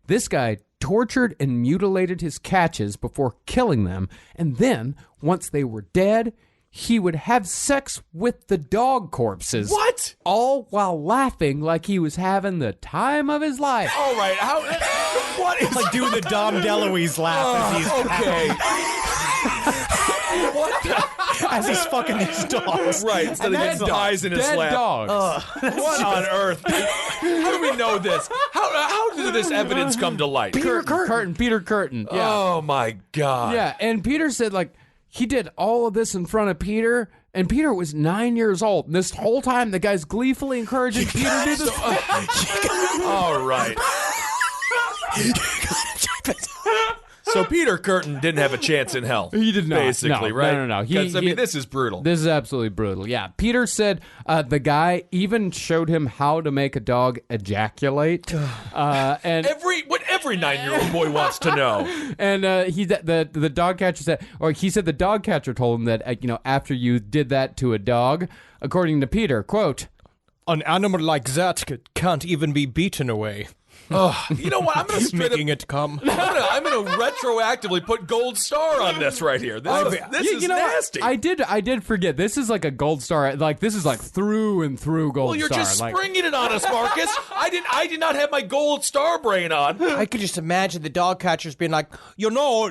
This guy tortured and mutilated his catches before killing them, and then, once they were dead, he would have sex with the dog corpses. What? All while laughing like he was having the time of his life. All right. What is like doing the Dom DeLuise laugh as he's okay. What as he's fucking these dogs. Right. Instead of he dies in his dead lap. Dogs. What on earth? How do we know this? How did this evidence come to light? Peter Kürten. Yeah. Oh my God. Yeah, and Peter said he did all of this in front of Peter, and Peter was 9 years old. And this whole time, the guy's gleefully encouraging Peter to do this. All right. So Peter Kürten didn't have a chance in hell. He did not. Basically, No, right? No. This is brutal. This is absolutely brutal. Yeah. Peter said the guy even showed him how to make a dog ejaculate. And what every 9-year-old boy wants to know. And the dog catcher said, or he said the dog catcher told him that after you did that to a dog, according to Peter, quote, an animal like that can't even be beaten away. You know what? I'm going to straight Making it come. I'm going to retroactively put gold star on this right here. This is you know what? nasty. I did forget. This is like a gold star. Like this is like through and through gold Well, you're star. just like, springing it on us, Marcus. I did not have my gold star brain on. I could just imagine the dog catchers being like, you know,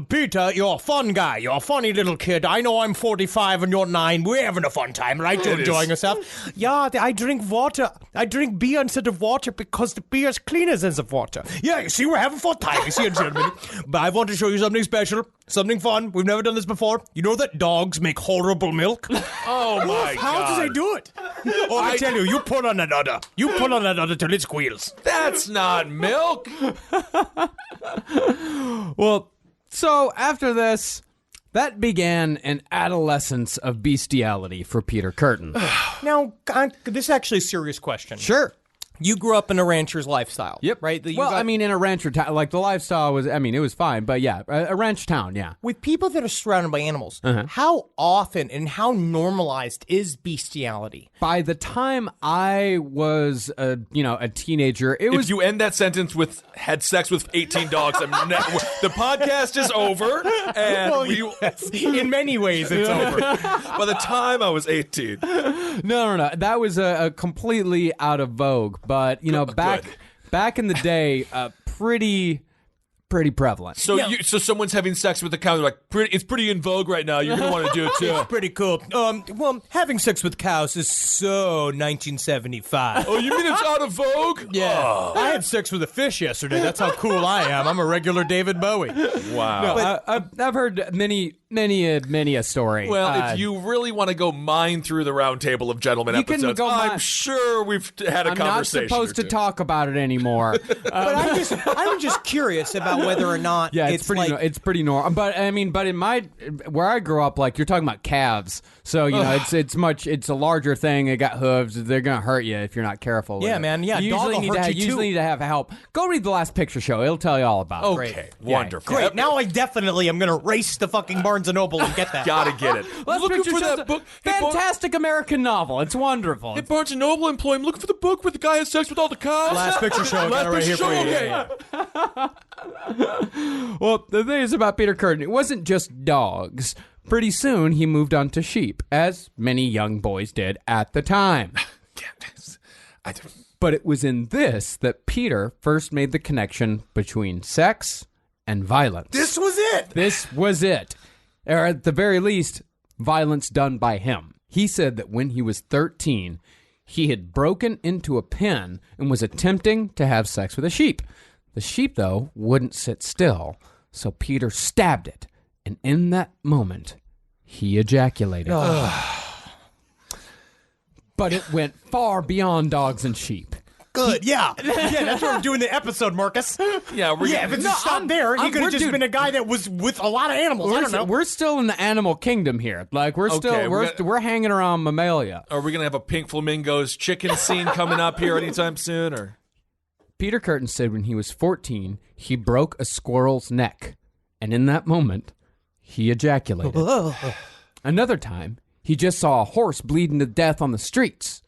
Peter, you're a fun guy. You're a funny little kid. I know I'm 45 and you're 9. We're having a fun time, right? You're enjoying yourself. Yeah, I drink water. I drink beer instead of water because the beer is cleaner than the water. Yeah, you see, we're having fun time. You see, gentlemen. But I want to show you something special, something fun. We've never done this before. You know that dogs make horrible milk? Oh, my How God. do they do it? Oh, I tell you, you pull on that udder. You pull on that udder till it squeals. That's not milk. well, so after this, that began an adolescence of bestiality for Peter Kürten. Now, this is actually a serious question. Sure. You grew up in a rancher's lifestyle. Yep. Right? I mean, in a rancher town, like the lifestyle was, I mean, it was fine, but yeah, a ranch town, yeah. With people that are surrounded by animals, how often and how normalized is bestiality? By the time I was, a teenager, it was. If you end that sentence with "had sex with 18 dogs," the podcast is over. And Yes, in many ways, it's over. By the time I was 18, No. That was a completely out of vogue. But back in the day, pretty prevalent. so someone's having sex with a cow. They're like, it's pretty in vogue right now. You're gonna want to do it too. It's pretty cool. Well, having sex with cows is so 1975. Oh, you mean it's out of vogue? Yeah. Oh. I had sex with a fish yesterday. That's how cool I am. I'm a regular David Bowie. Wow. No, I've heard many a story. Well, if you really want to go mine through the round table of gentlemen You can episodes, go I'm mine. sure we've had a I'm not conversation. supposed or to two. talk about it anymore. But I'm just curious about whether or not Yeah, it's it's pretty normal. But I mean, in where I grew up, like you're talking about calves, so it's a larger thing. It got hooves. They're gonna hurt you if you're not careful. with Yeah, it. man, yeah, You dog usually will need to hurt have, you, too. usually need to have help. Go read the last picture show. It'll tell you all about it. Okay, wonderful. Great. Now I definitely am going to race to fucking Barnes & Noble and get that. Gotta get it. Last Looking picture for show's that a book. Hey, fantastic American novel. It's wonderful. Hey, Barnes and Noble employee, I'm looking for the book where the guy has sex with all the cows. Last picture show. Last Got it right picture here show. for you. Okay. Well, the thing is about Peter Kürten, it wasn't just dogs. Pretty soon, he moved on to sheep, as many young boys did at the time. But it was in this that Peter first made the connection between sex and violence. This was it. This was it. Or at the very least, violence done by him. He said that when he was 13, he had broken into a pen and was attempting to have sex with a sheep. The sheep, though, wouldn't sit still, so Peter stabbed it, and in that moment, he ejaculated. But it went far beyond dogs and sheep. Good. Yeah. Yeah, that's what we're doing the episode, Marcus. Yeah, If it's just stopped there, he could have just been a guy that was with a lot of animals. I don't know. We're still in the animal kingdom here. Like we're hanging around mammalia. Are we gonna have a Pink Flamingos chicken scene coming up here anytime soon? Or Peter Kürten said when he was 14, he broke a squirrel's neck, and in that moment, he ejaculated. Another time, he just saw a horse bleeding to death on the streets,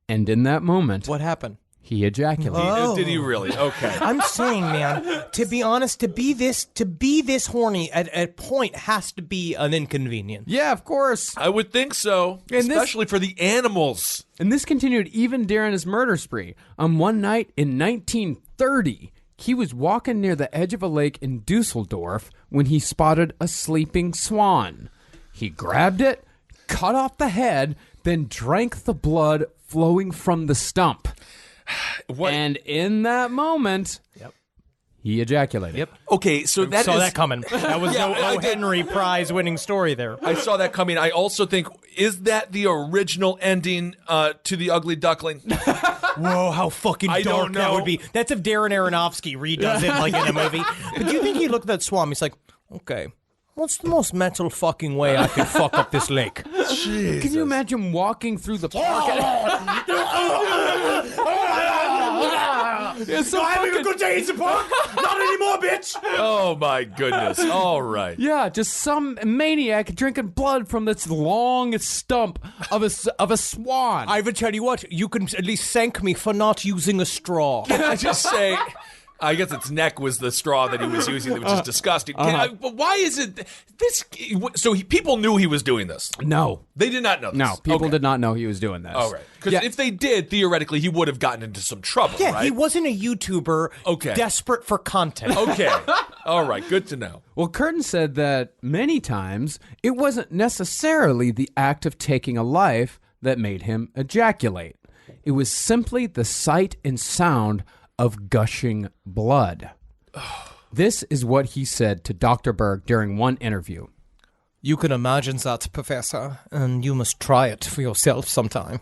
and in that moment, What happened? he ejaculated. did he really? Okay. I'm saying, man, to be honest, to be this horny at a point has to be an inconvenience. Yeah, of course. I would think so, And this- especially for the animals. And this continued even during his murder spree. On one night in 1930, he was walking near the edge of a lake in Dusseldorf when he spotted a sleeping swan. He grabbed it, cut off the head, then drank the blood flowing from the stump. What? And in that moment, he ejaculated. Yep. Okay, so that Saw is. that coming. That was no O. Henry Prize-winning story there. I saw that coming. I also think, is that the original ending to The Ugly Duckling? Whoa, how fucking I dark don't that know. would be. That's if Darren Aronofsky redoes it like in a movie. But do you think he looked at that swamp? He's like, okay, what's the most metal fucking way I can fuck up this lake? Can you imagine walking through the park? It's so having a good day in the park? Not anymore, bitch. Oh my goodness! All right. Yeah, just some maniac drinking blood from this long stump of a swan. I would tell you what, you can at least thank me for not using a straw. Can I just say, I guess its neck was the straw that he was using, which is disgusting. But why is it this? So people knew he was doing this. No. They did not know this. No, people Okay. did not know he was doing this. All right. Because if they did, theoretically, he would have gotten into some trouble, Yeah, right? he wasn't a YouTuber desperate for content. Okay. All right. Good to know. Well, Kürten said that many times it wasn't necessarily the act of taking a life that made him ejaculate. It was simply the sight and sound of gushing blood. This is what he said to Dr. Berg during one interview. You can imagine that, Professor, and you must try it for yourself sometime.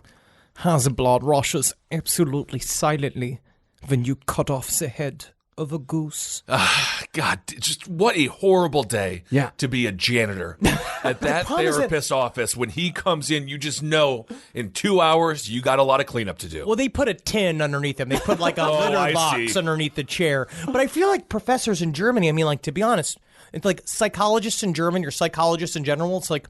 How the blood rushes absolutely silently when you cut off the head of a goose. God, just what a horrible day to be a janitor at that therapist's office. When he comes in, you just know in 2 hours you got a lot of cleanup to do. Well, they put a tin underneath him. They put like a litter box underneath the chair. But I feel like professors in Germany, I mean, like, to be honest, it's like psychologists in Germany or psychologists in general. It's like,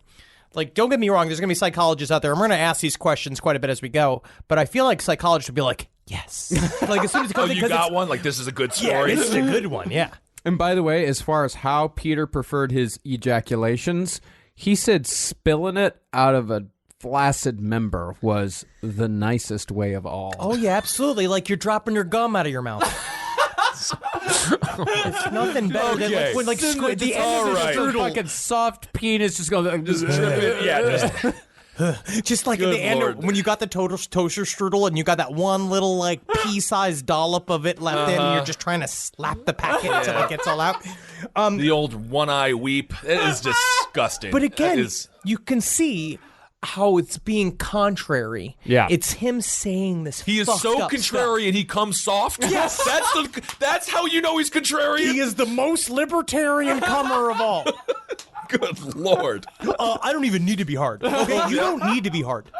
don't get me wrong, there's going to be psychologists out there. I'm going to ask these questions quite a bit as we go. But I feel like psychologists would be like, yes. Like, as soon as it comes you got one? Like, this is a good story? Yeah, this is a good one, yeah. And by the way, as far as how Peter preferred his ejaculations, he said spilling it out of a flaccid member was the nicest way of all. Oh, yeah, absolutely. Like you're dropping your gum out of your mouth. It's nothing better than like when the end of the strudel. Fucking soft penis just going just dripping. Just like at the end when you got the toaster strudel and you got that one little like pea-sized dollop of it left in and you're just trying to slap the packet until it gets all out. The old one-eye weep. It is disgusting. But again, you can see how it's being contrary. Yeah. It's him saying this. He is so contrary and he comes soft. Yes. That's how you know he's contrarian. He is the most libertarian comer of all. Good Lord. I don't even need to be hard. Okay, you don't need to be hard.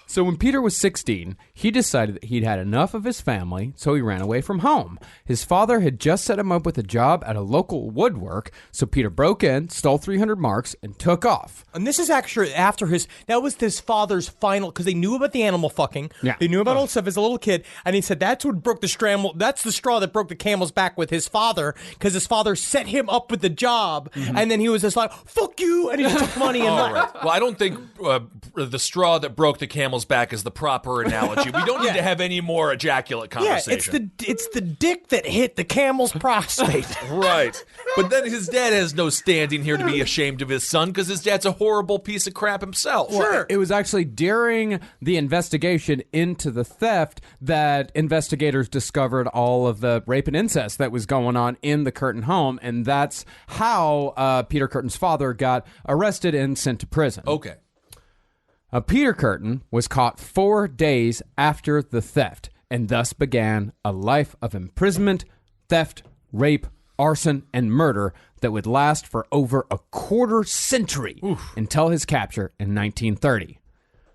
So when Peter was 16, he decided that he'd had enough of his family, so he ran away from home. His father had just set him up with a job at a local woodwork, so Peter broke in, stole 300 marks, and took off. And this is actually after that was his father's final, because they knew about the animal fucking. Yeah. They knew about all stuff as a little kid, and he said that's what broke that's the straw that broke the camel's back with his father, because his father set him up with the job, and then he was just like, fuck you, and he just took money and left. Right. Well, I don't think the straw that broke the camel's back is the proper analogy. We don't need to have any more ejaculate conversation. Yeah, it's the dick that hit the camel's prostate. Right. But then his dad has no standing here to be ashamed of his son because his dad's a horrible piece of crap himself. Sure. It was actually during the investigation into the theft that investigators discovered all of the rape and incest that was going on in the Kürten home, and that's how Peter Kürten's father got arrested and sent to prison. Okay. Peter Kürten was caught 4 days after the theft, and thus began a life of imprisonment, theft, rape, arson, and murder that would last for over a quarter century until his capture in 1930.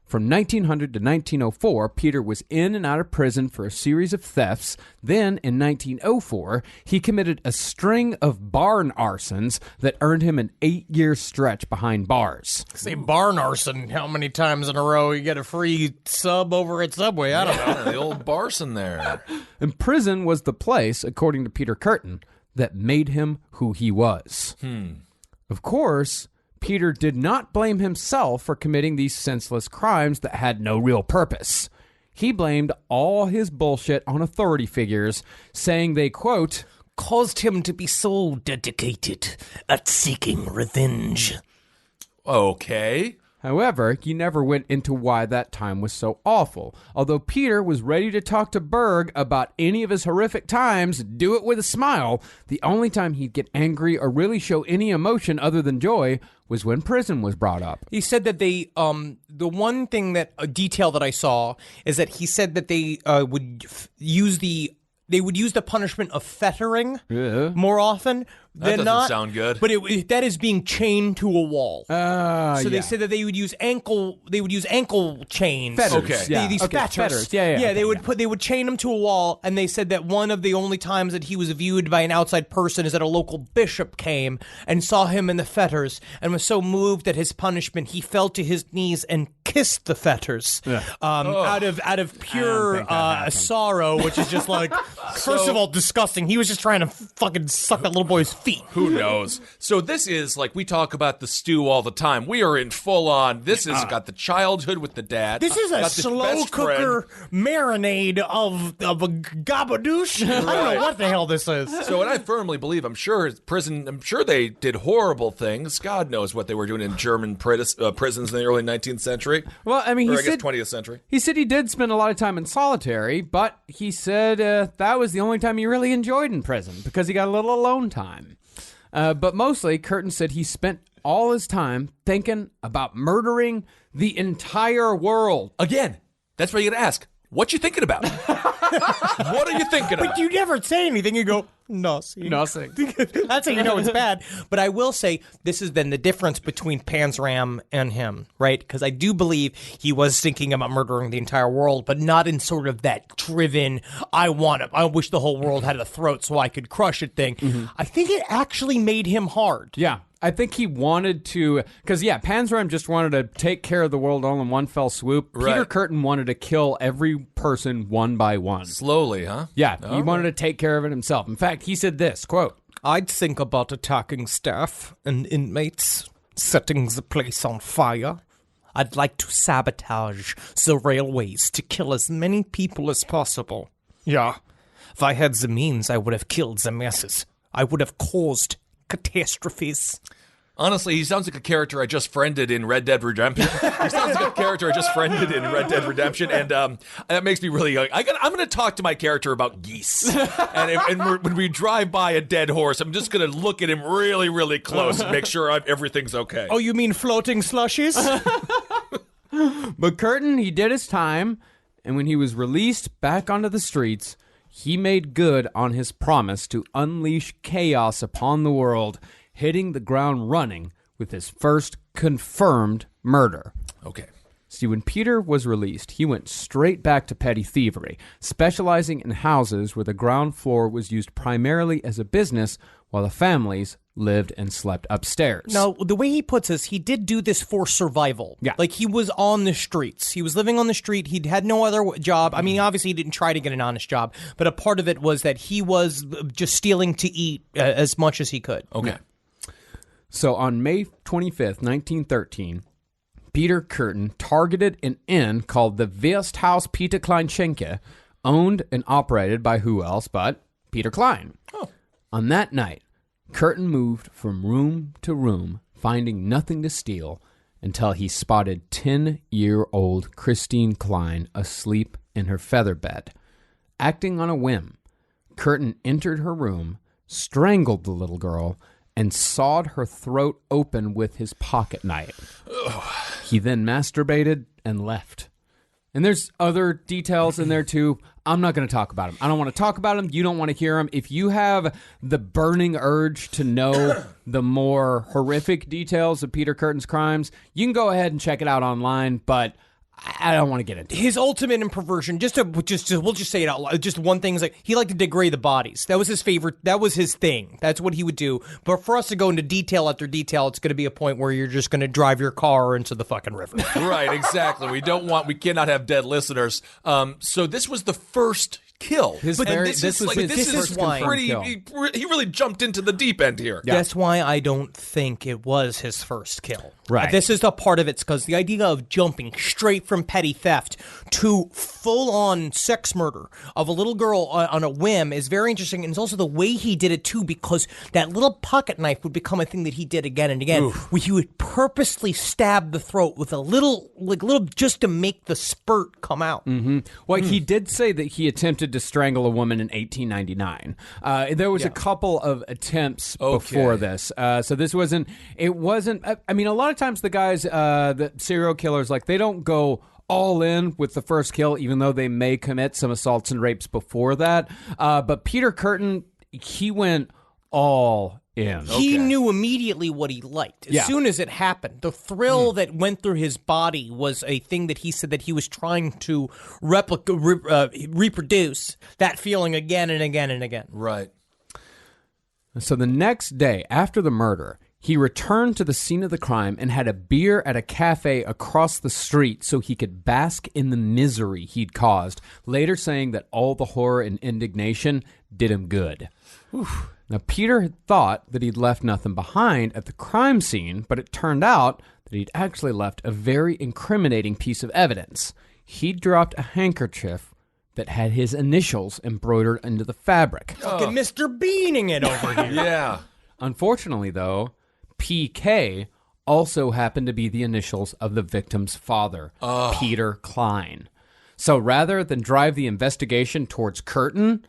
From 1900 to 1904, Peter was in and out of prison for a series of thefts. Then, in 1904, he committed a string of barn arsons that earned him an 8-year stretch behind bars. Say barn arson, how many times in a row you get a free sub over at Subway? I don't know. The old Barson there. And prison was the place, according to Peter Kürten, that made him who he was. Of course, Peter did not blame himself for committing these senseless crimes that had no real purpose. He blamed all his bullshit on authority figures, saying they, quote, caused him to be so dedicated at seeking revenge. Okay. However, he never went into why that time was so awful. Although Peter was ready to talk to Berg about any of his horrific times, do it with a smile, the only time he'd get angry or really show any emotion other than joy was when prison was brought up. He said that they, the one thing that, a detail that I saw is that he said that they would use the punishment of fettering more often, That doesn't sound good. But that is being chained to a wall. So they said that they would use ankle chains. Fetters. Okay. Yeah. These fetters. Fetters. Yeah. They would chain him to a wall, and they said that one of the only times that he was viewed by an outside person is that a local bishop came and saw him in the fetters and was so moved at his punishment he fell to his knees and kissed the fetters out of pure sorrow, which is just like, first of all, disgusting. He was just trying to fucking suck that little boy's feet. Who knows? So this is like, we talk about the stew all the time. We are in full on. This has got the childhood with the dad. This is a got the slow best cooker marinade of a gabadouche. I don't know what the hell this is. So, and I firmly believe, I'm sure they did horrible things. God knows what they were doing in German prisons in the early 19th century. Well, I mean, or I guess 20th century. He said he did spend a lot of time in solitary, but he said that was the only time he really enjoyed in prison because he got a little alone time. But mostly, Kürten said he spent all his time thinking about murdering the entire world. Again, that's what you got to ask. What you thinking about? What are you thinking about? But you never say anything. You go, nothing. That's how you know it's bad. But I will say this has been the difference between Panzram and him, right? Because I do believe he was thinking about murdering the entire world, but not in sort of that driven, I wish the whole world had a throat so I could crush it thing. Mm-hmm. I think it actually made him hard. Yeah. I think he wanted to, because Panzram just wanted to take care of the world all in one fell swoop. Right. Peter Kürten wanted to kill every person one by one. Slowly, huh? Yeah, he wanted to take care of it himself. In fact, he said this, quote, I'd think about attacking staff and inmates, setting the place on fire. I'd like to sabotage the railways to kill as many people as possible. Yeah, if I had the means, I would have killed the masses. I would have caused catastrophes. Honestly, he sounds like a character I just friended in Red Dead Redemption. He sounds like a character I just friended in Red Dead Redemption, and that makes me really. I'm going to talk to my character about geese, and when we drive by a dead horse, I'm just going to look at him really, really close and make sure everything's okay. Oh, you mean floating slushies? But Kürten, he did his time, and when he was released back onto the streets, he made good on his promise to unleash chaos upon the world, hitting the ground running with his first confirmed murder. Okay. See, when Peter was released, he went straight back to petty thievery, specializing in houses where the ground floor was used primarily as a business while the families lived and slept upstairs. Now, the way he puts this, he did do this for survival. Yeah. Like, he was on the streets. He was living on the street. He had no other job. I mean, obviously, he didn't try to get an honest job, but a part of it was that he was just stealing to eat as much as he could. Okay. So on May 25th, 1913, Peter Kürten targeted an inn called the Wirtshaus Peter Klein-Schenke, owned and operated by who else but Peter Klein. Oh. On that night, Kürten moved from room to room, finding nothing to steal, until he spotted 10-year-old Christine Klein asleep in her feather bed. Acting on a whim, Kürten entered her room, strangled the little girl, and sawed her throat open with his pocket knife. He then masturbated and left. And there's other details in there, too. I'm not going to talk about them. I don't want to talk about them. You don't want to hear them. If you have the burning urge to know the more horrific details of Peter Kürten's crimes, you can go ahead and check it out online, but I don't want to get into it. His ultimate in perversion, we'll just say it out loud. Just one thing is like he liked to degrade the bodies. That was his favorite. That was his thing. That's what he would do. But for us to go into detail after detail, it's going to be a point where you're just going to drive your car into the fucking river. Right, exactly. We cannot have dead listeners. So this was the first kill. This is why he really jumped into the deep end here. Yeah. That's why I don't think it was his first kill. Right. This is the part of it because the idea of jumping straight from petty theft to full-on sex murder of a little girl on a whim is very interesting, and it's also the way he did it too, because that little pocket knife would become a thing that he did again and again, where he would purposely stab the throat with a little just to make the spurt come out. Mm-hmm. Well, he did say that he attempted to strangle a woman in 1899. There was a couple of attempts before this. So this wasn't, I mean, a lot of times the guys, the serial killers, like they don't go all in with the first kill, even though they may commit some assaults and rapes before that. But Peter Kürten, he went all in. He knew immediately what he liked. As soon as it happened, the thrill that went through his body was a thing that he said that he was trying to reproduce that feeling again and again and again. Right. So the next day after the murder, he returned to the scene of the crime and had a beer at a cafe across the street so he could bask in the misery he'd caused, later saying that all the horror and indignation did him good. Oof. Now, Peter had thought that he'd left nothing behind at the crime scene, but it turned out that he'd actually left a very incriminating piece of evidence. He'd dropped a handkerchief that had his initials embroidered into the fabric. Fucking Mr. Beaning it over here. Yeah. Unfortunately, though, PK also happened to be the initials of the victim's father, Peter Klein. So rather than drive the investigation towards Kürten,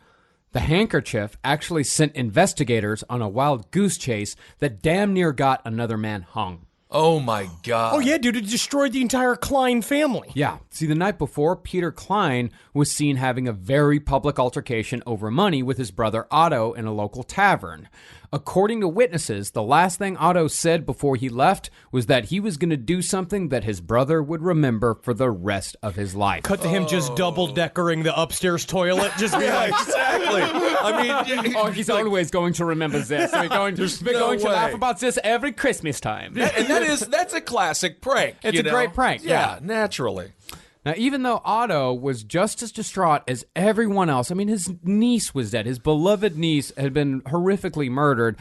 the handkerchief actually sent investigators on a wild goose chase that damn near got another man hung. Oh, my God. Oh, yeah, dude, it destroyed the entire Klein family. Yeah. See, the night before, Peter Klein was seen having a very public altercation over money with his brother Otto in a local tavern. According to witnesses, the last thing Otto said before he left was that he was going to do something that his brother would remember for the rest of his life. Cut to him just double-deckering the upstairs toilet. Just be like, Exactly. I mean, He's always going to remember this. We're going to laugh about this every Christmas time. and that's a classic prank. It's a great prank, Yeah, naturally. Now, even though Otto was just as distraught as everyone else, I mean, his niece was dead. His beloved niece had been horrifically murdered.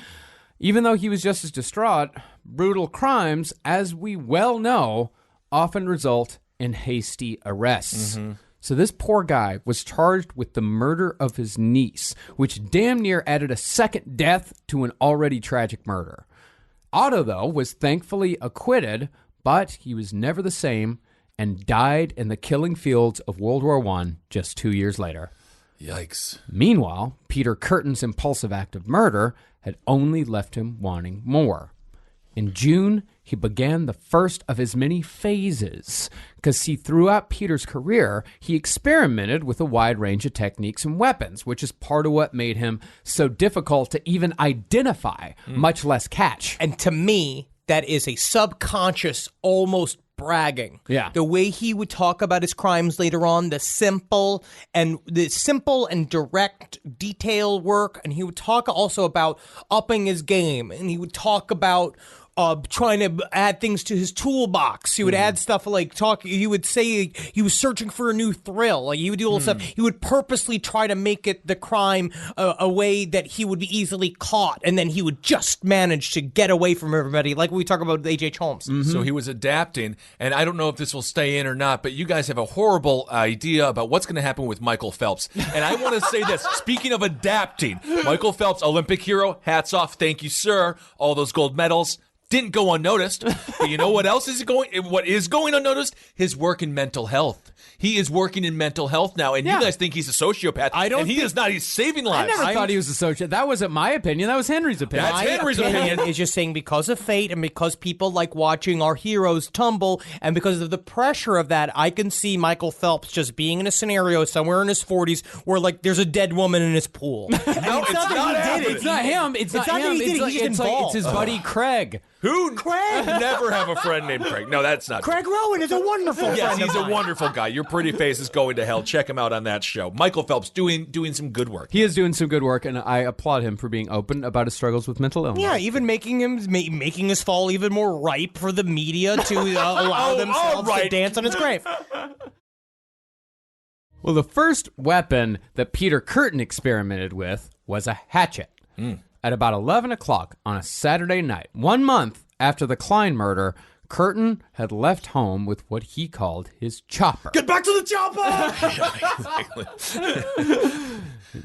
Even though he was just as distraught, brutal crimes, as we well know, often result in hasty arrests. Mm-hmm. So this poor guy was charged with the murder of his niece, which damn near added a second death to an already tragic murder. Otto, though, was thankfully acquitted, but he was never the same and died in the killing fields of World War I just 2 years later. Yikes. Meanwhile, Peter Kürten's impulsive act of murder had only left him wanting more. In June, he began the first of his many phases, because throughout Peter's career, he experimented with a wide range of techniques and weapons, which is part of what made him so difficult to even identify, much less catch. and to me, that is a subconscious, almost bragging. Yeah. The way he would talk about his crimes later on, the simple and direct detail work, and he would talk also about upping his game, and he would talk about trying to add things to his toolbox. He would add stuff like he would say he was searching for a new thrill. Like he would do all stuff. He would purposely try to make it the crime a way that he would be easily caught, and then he would just manage to get away from everybody, like we talk about H.H. Holmes. Mm-hmm. So he was adapting, and I don't know if this will stay in or not, but you guys have a horrible idea about what's going to happen with Michael Phelps. And I want to say this, speaking of adapting, Michael Phelps, Olympic hero, hats off, thank you, sir. All those gold medals. Didn't go unnoticed, but you know what else is going unnoticed? His work in mental health. He is working in mental health now, and you guys think he's a sociopath. And he is not. He's saving lives. I never thought he was a sociopath. That wasn't my opinion. That was Henry's opinion. That's Henry's opinion. Is just saying because of fate and because people like watching our heroes tumble, and because of the pressure of that, I can see Michael Phelps just being in a scenario somewhere in his 40s where like there's a dead woman in his pool. No, it's not happening. It's not him. It's not him. It's his buddy Craig. Who? Craig? Never have a friend named Craig. No, that's not Craig Rowan is a wonderful friend. Yes, he's of a mine. wonderful guy. Your pretty face is going to hell. Check him out on that show. Michael Phelps doing some good work. He is doing some good work, and I applaud him for being open about his struggles with mental illness. Yeah, even making his fall even more ripe for the media to allow themselves to dance on his grave. Well, the first weapon that Peter Kürten experimented with was a hatchet. At about 11 o'clock on a Saturday night, 1 month after the Klein murder, Kürten had left home with what he called his chopper. Get back to the chopper!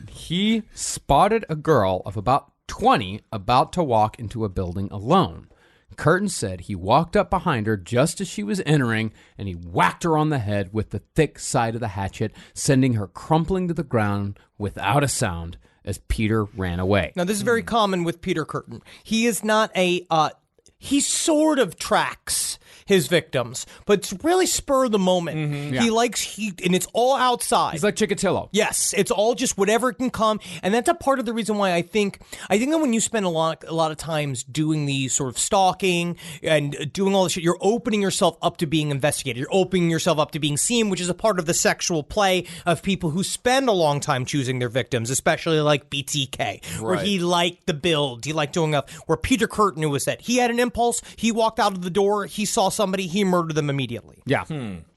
He spotted a girl of about 20 about to walk into a building alone. Kürten said he walked up behind her just as she was entering, and he whacked her on the head with the thick side of the hatchet, sending her crumpling to the ground without a sound as Peter ran away. Now, this is very common with Peter Kürten. He is not he sort of tracks his victims, but it's really spur of the moment. He likes heat, and it's all outside. He's like Chikatilo. Yes, it's all just whatever can come, and that's a part of the reason why I think that when you spend a lot of times doing these sort of stalking and doing all this shit, you're opening yourself up to being investigated. You're opening yourself up to being seen, which is a part of the sexual play of people who spend a long time choosing their victims, especially like BTK, where he liked the build, he liked doing up. Where Peter Kürten, who was that he had an impulse, he walked out of the door, he saw somebody, he murdered them immediately. Yeah.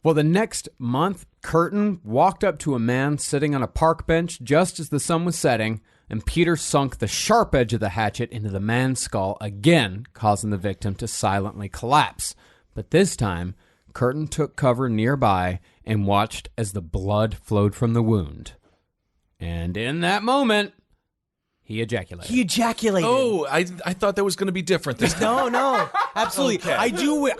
Well, the next month, Kürten walked up to a man sitting on a park bench just as the sun was setting, and Peter sunk the sharp edge of the hatchet into the man's skull again, causing the victim to silently collapse. But this time, Kürten took cover nearby and watched as the blood flowed from the wound. And in that moment, he ejaculated. Oh, I thought that was going to be different this time. No, absolutely. Okay. I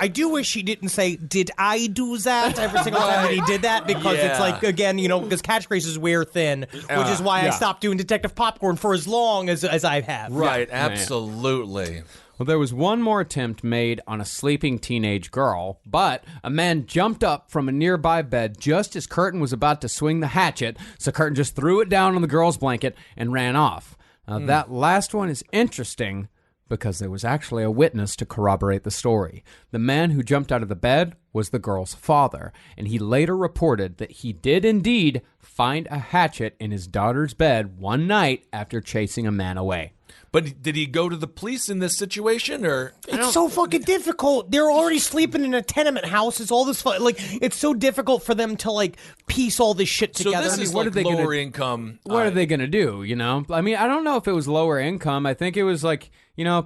do wish he didn't say, "Did I do that?" every single time that he did that, because it's like, again, because catchphrases wear thin, which is why I stopped doing Detective Popcorn for as long as I have. Right, absolutely. Well, there was one more attempt made on a sleeping teenage girl, but a man jumped up from a nearby bed just as Kürten was about to swing the hatchet, so Kürten just threw it down on the girl's blanket and ran off. Now, that last one is interesting because there was actually a witness to corroborate the story. The man who jumped out of the bed was the girl's father, and he later reported that he did indeed find a hatchet in his daughter's bed one night after chasing a man away. But did he go to the police in this situation, or It's so fucking difficult. They're already sleeping in a tenement house. It's all this it's so difficult for them to piece all this shit together. So this is what are they lower income. What are they going to do, I mean, I don't know if it was lower income. I think it was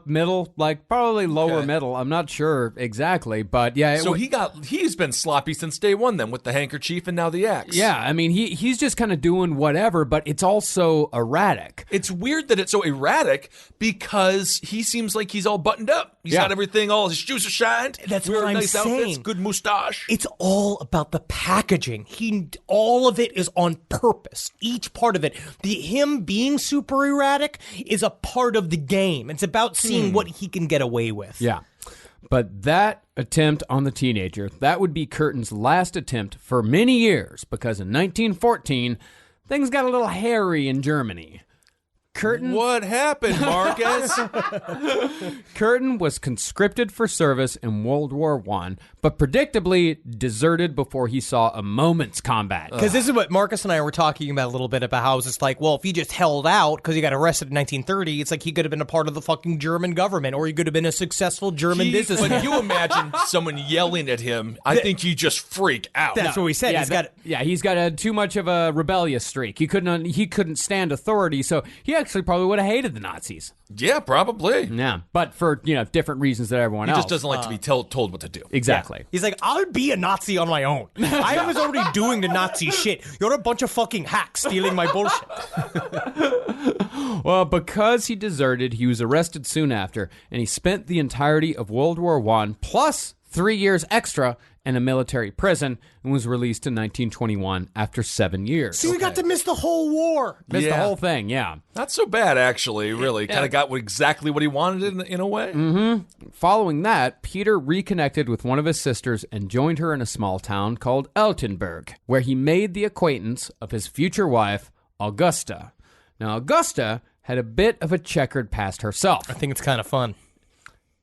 middle, probably lower middle. I'm not sure exactly, but yeah. So he's been sloppy since day one then, with the handkerchief and now the axe. Yeah, I mean, he's just kind of doing whatever, but it's also erratic. It's weird that it's so erratic because he seems like he's all buttoned up. He's got everything, all his shoes are shined. That's wearing what I'm nice saying. outfits, good mustache. It's all about the packaging. All of it is on purpose. Each part of it. Him being super erratic is a part of the game. It's about seeing what he can get away with. Yeah. But that attempt on the teenager, that would be Kürten's last attempt for many years, because in 1914, things got a little hairy in Germany. What happened, Marcus? Kürten was conscripted for service in World War I, but predictably deserted before he saw a moment's combat. Because this is what Marcus and I were talking about a little bit about how it's just if he just held out because he got arrested in 1930, it's like he could have been a part of the fucking German government, or he could have been a successful German businessman. But you imagine someone yelling at him, I think he'd just freak out. That's what we said. He's got too much of a rebellious streak. He couldn't stand authority, so he actually probably would have hated the Nazis. Yeah, probably. Yeah, but for different reasons than everyone He else. just doesn't like to be told what to do. Exactly. Yeah. He's like, I'll be a Nazi on my own. I was already doing the Nazi shit. You're a bunch of fucking hacks stealing my bullshit. Well, because he deserted, he was arrested soon after, and he spent the entirety of World War I plus 3 years extra in a military prison and was released in 1921 after 7 years. So we got to miss the whole war. Missed the whole thing, yeah. Not so bad, actually, really. Kind of got exactly what he wanted in a way. Mm-hmm. Following that, Peter reconnected with one of his sisters and joined her in a small town called Altenburg, where he made the acquaintance of his future wife, Augusta. Now, Augusta had a bit of a checkered past herself. I think it's kind of fun.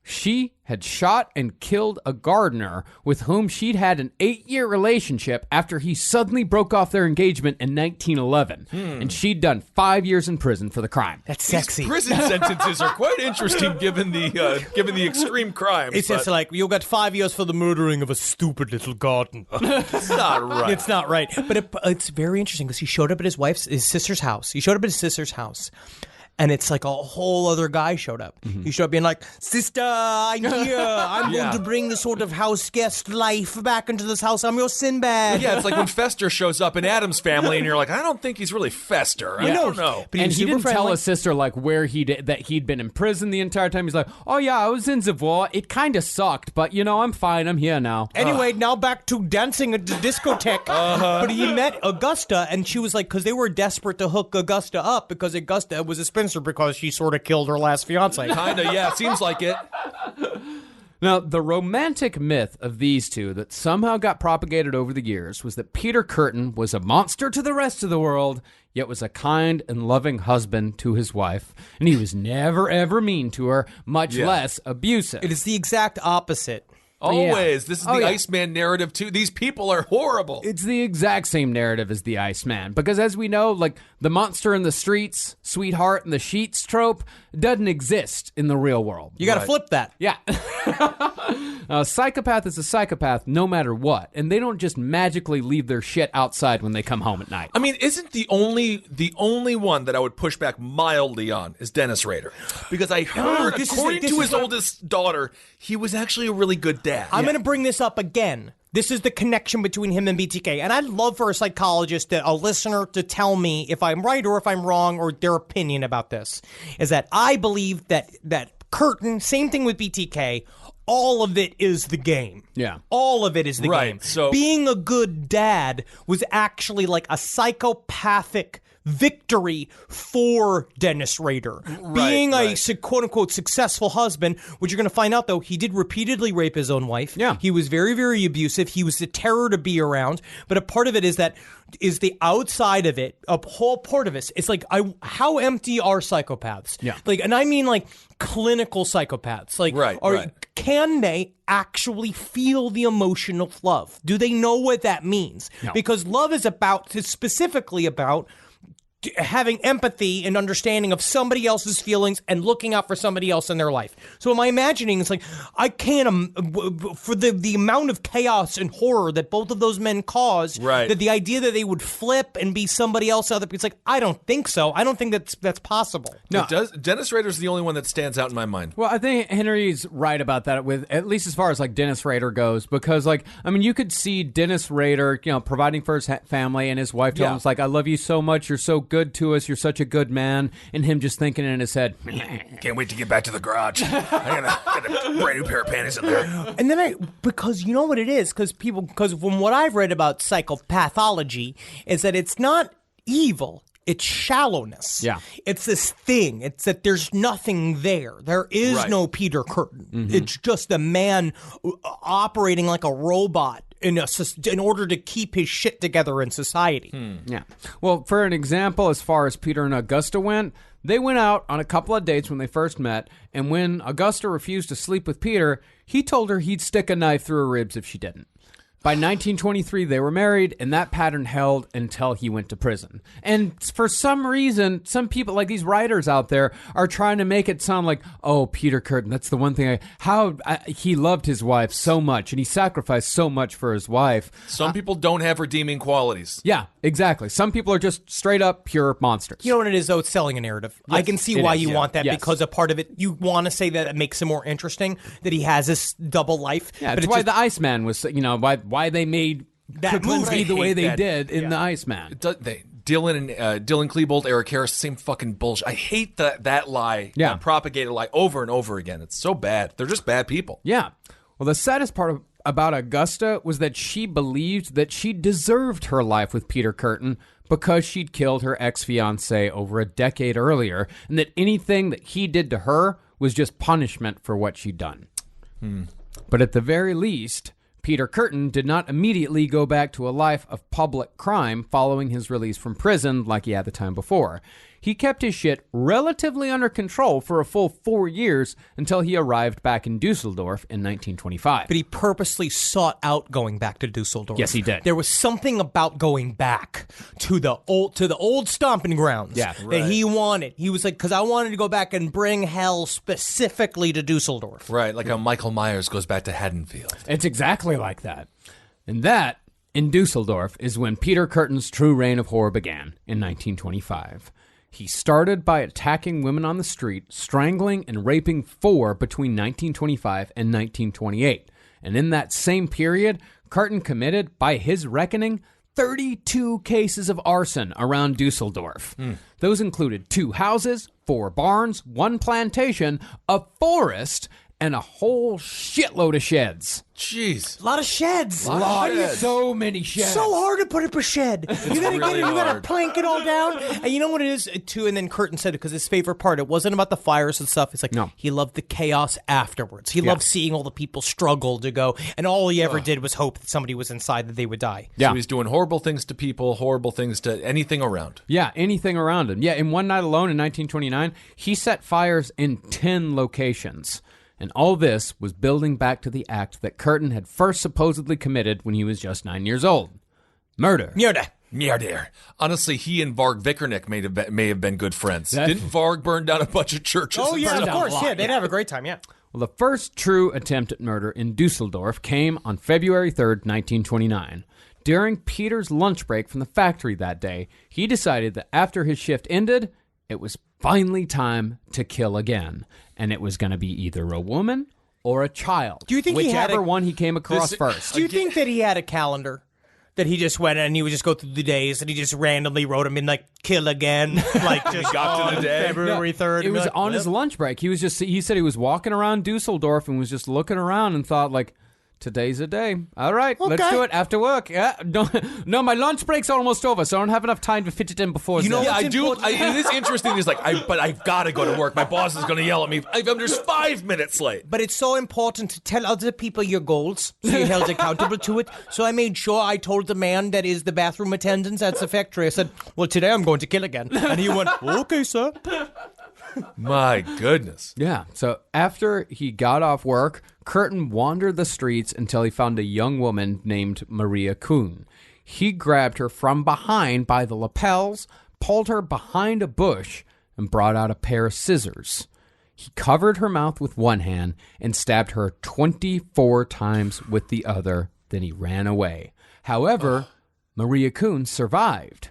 She had shot and killed a gardener with whom she'd had an 8-year relationship after he suddenly broke off their engagement in 1911. And she'd done 5 years in prison for the crime. That's sexy. These prison sentences are quite interesting given the extreme crimes. It's just like, you got 5 years for the murdering of a stupid little garden. It's not right. It's not right. But it's very interesting because he showed up at his sister's house. And it's like a whole other guy showed up. Mm-hmm. He showed up being like, "Sister, I'm here. I'm going to bring the sort of house guest life back into this house. I'm your Sinbad." Yeah, it's like when Fester shows up in Adam's family, and you're like, I don't think he's really Fester. I don't know. But he didn't tell his sister where that he'd been in prison the entire time. He's like, "Oh yeah, I was in the war. It kind of sucked, but I'm fine. I'm here now." Anyway, now back to dancing at the discotheque. But he met Augusta, and she was like, because they were desperate to hook Augusta up because Augusta was a spinster because she sort of killed her last fiance. Kinda, yeah, seems like it. Now, the romantic myth of these two that somehow got propagated over the years was that Peter Kürten was a monster to the rest of the world, yet was a kind and loving husband to his wife, and he was never, ever mean to her, much less abusive. It is the exact opposite. Always. This is the Iceman narrative, too. These people are horrible. It's the exact same narrative as the Iceman, because as we know, like, the monster in the streets, sweetheart in the sheets trope doesn't exist in the real world. You got to flip that. Yeah. A psychopath is a psychopath no matter what, and they don't just magically leave their shit outside when they come home at night. I mean, isn't the only one that I would push back mildly on is Dennis Rader? Because I heard, according to his oldest daughter, he was actually a really good dad. I'm going to bring this up again. This is the connection between him and BTK. And I'd love for a psychologist, a listener, to tell me if I'm right or if I'm wrong or their opinion about this. Is that I believe that Kürten, same thing with BTK, all of it is the game. Yeah. All of it is the game. So being a good dad was actually like a psychopathic victory for Dennis Rader. Being a quote-unquote successful husband, which you're going to find out, though, he did repeatedly rape his own wife. Yeah. He was very, very abusive. He was a terror to be around. But a part of it is the outside of it, a whole part of it. It's like, how empty are psychopaths? Yeah. Like, and I mean like clinical psychopaths. Like, can they actually feel the emotional love? Do they know what that means? No. Because love is specifically about having empathy and understanding of somebody else's feelings and looking out for somebody else in their life. So am I imagining, it's like, I can't, for the amount of chaos and horror that both of those men caused, that the idea that they would flip and be somebody else, it's like, I don't think so. I don't think that's possible. No. Dennis Rader's the only one that stands out in my mind. Well, I think Henry's right about that, with at least as far as like Dennis Rader goes, because like, I mean, you could see Dennis Rader, providing for his family, and his wife told him, like, I love you so much, you're so good to us, you're such a good man, and him just thinking in his head, can't wait to get back to the garage. I got a brand new pair of panties in there. And then because you know what it is, because from what I've read about psychopathology, is that it's not evil. It's shallowness. Yeah. It's this thing. It's that there's nothing there. There is no Peter Kürten. Mm-hmm. It's just a man operating like a robot in order to keep his shit together in society. Yeah. Well, for an example, as far as Peter and Augusta went, they went out on a couple of dates when they first met, and when Augusta refused to sleep with Peter, he told her he'd stick a knife through her ribs if she didn't. By 1923, they were married, and that pattern held until he went to prison. And for some reason, some people, like these writers out there, are trying to make it sound like, oh, Peter Kürten, that's the one thing he loved his wife so much, and he sacrificed so much for his wife. Some people don't have redeeming qualities. Yeah, exactly. Some people are just straight up pure monsters. You know what it is, though? It's selling a narrative. Yes, I can see why you want that, yes. because a part of it, you want to say that it makes him more interesting, that he has this double life. Yeah, that's why the Iceman was, why they made that movie the way they did in The Iceman. Dylan Klebold, Eric Harris, same fucking bullshit. I hate that lie, that propagated lie over and over again. It's so bad. They're just bad people. Yeah. Well, the saddest part about Augusta was that she believed that she deserved her life with Peter Kürten because she'd killed her ex-fiancé over a decade earlier, and that anything that he did to her was just punishment for what she'd done. But at the very least, Peter Kürten did not immediately go back to a life of public crime following his release from prison like he had the time before. He kept his shit relatively under control for a full 4 years until he arrived back in Dusseldorf in 1925. But he purposely sought out going back to Dusseldorf. Yes, he did. There was something about going back to the old stomping grounds that he wanted. He was like, because I wanted to go back and bring hell specifically to Dusseldorf. Right, like how Michael Myers goes back to Haddonfield. It's exactly like that. And that, in Dusseldorf, is when Peter Kürten's true reign of horror began in 1925. He started by attacking women on the street, strangling and raping 4 between 1925 and 1928. And in that same period, Kürten committed, by his reckoning, 32 cases of arson around Dusseldorf. Those included 2 houses, 4 barns, 1 plantation, a forest, and a whole shitload of sheds. Jeez. A lot of sheds. So many sheds. So hard to put up a shed. You gotta really you gotta hard. plank it all down. And you know what it is too. And then Kürten said it because his favorite part. It wasn't about the fires and stuff. It's like he loved the chaos afterwards. He loved seeing all the people struggle to go. And all he ever did was hope that somebody was inside that they would die. Yeah. So he's doing horrible things to people, horrible things to anything around. Yeah, anything around him. Yeah, in one night alone in 1929, he set fires in 10 locations. And all this was building back to the act that Kürten had first supposedly committed when he was just 9 years old. Murder. Murder. Honestly, he and Varg Vikernes may have been good friends. Didn't Varg burn down a bunch of churches? Oh, and yeah, stuff? of course. Yeah, they'd have a great time, yeah. Well, the first true attempt at murder in Dusseldorf came on February 3rd, 1929. During Peter's lunch break from the factory that day, he decided that after his shift ended, it was finally time to kill again. And it was going to be either a woman or a child. Do you think whichever one he came across first. Do you think that he had a calendar? That he just went and he would just go through the days and he just randomly wrote them in like kill again, like just got to the day. February 3rd. It was on his lunch break. He said he was walking around Dusseldorf and was just looking around and thought like, today's a day. All right, let's do it after work. Yeah, no, my lunch break's almost over, so I don't have enough time to fit it in before. Yeah, I do. It is interesting. He's like, but I've got to go to work. My boss is going to yell at me. I'm just 5 minutes late. But it's so important to tell other people your goals, so you're held accountable to it. So I made sure I told the man that is the bathroom attendant at the factory. I said, well, today I'm going to kill again. And he went, okay, sir. My goodness. Yeah, so after he got off work, Kürten wandered the streets until he found a young woman named Maria Kuhn. He grabbed her from behind by the lapels, pulled her behind a bush, and brought out a pair of scissors. He covered her mouth with one hand and stabbed her 24 times with the other. Then he ran away. However, Maria Kuhn survived.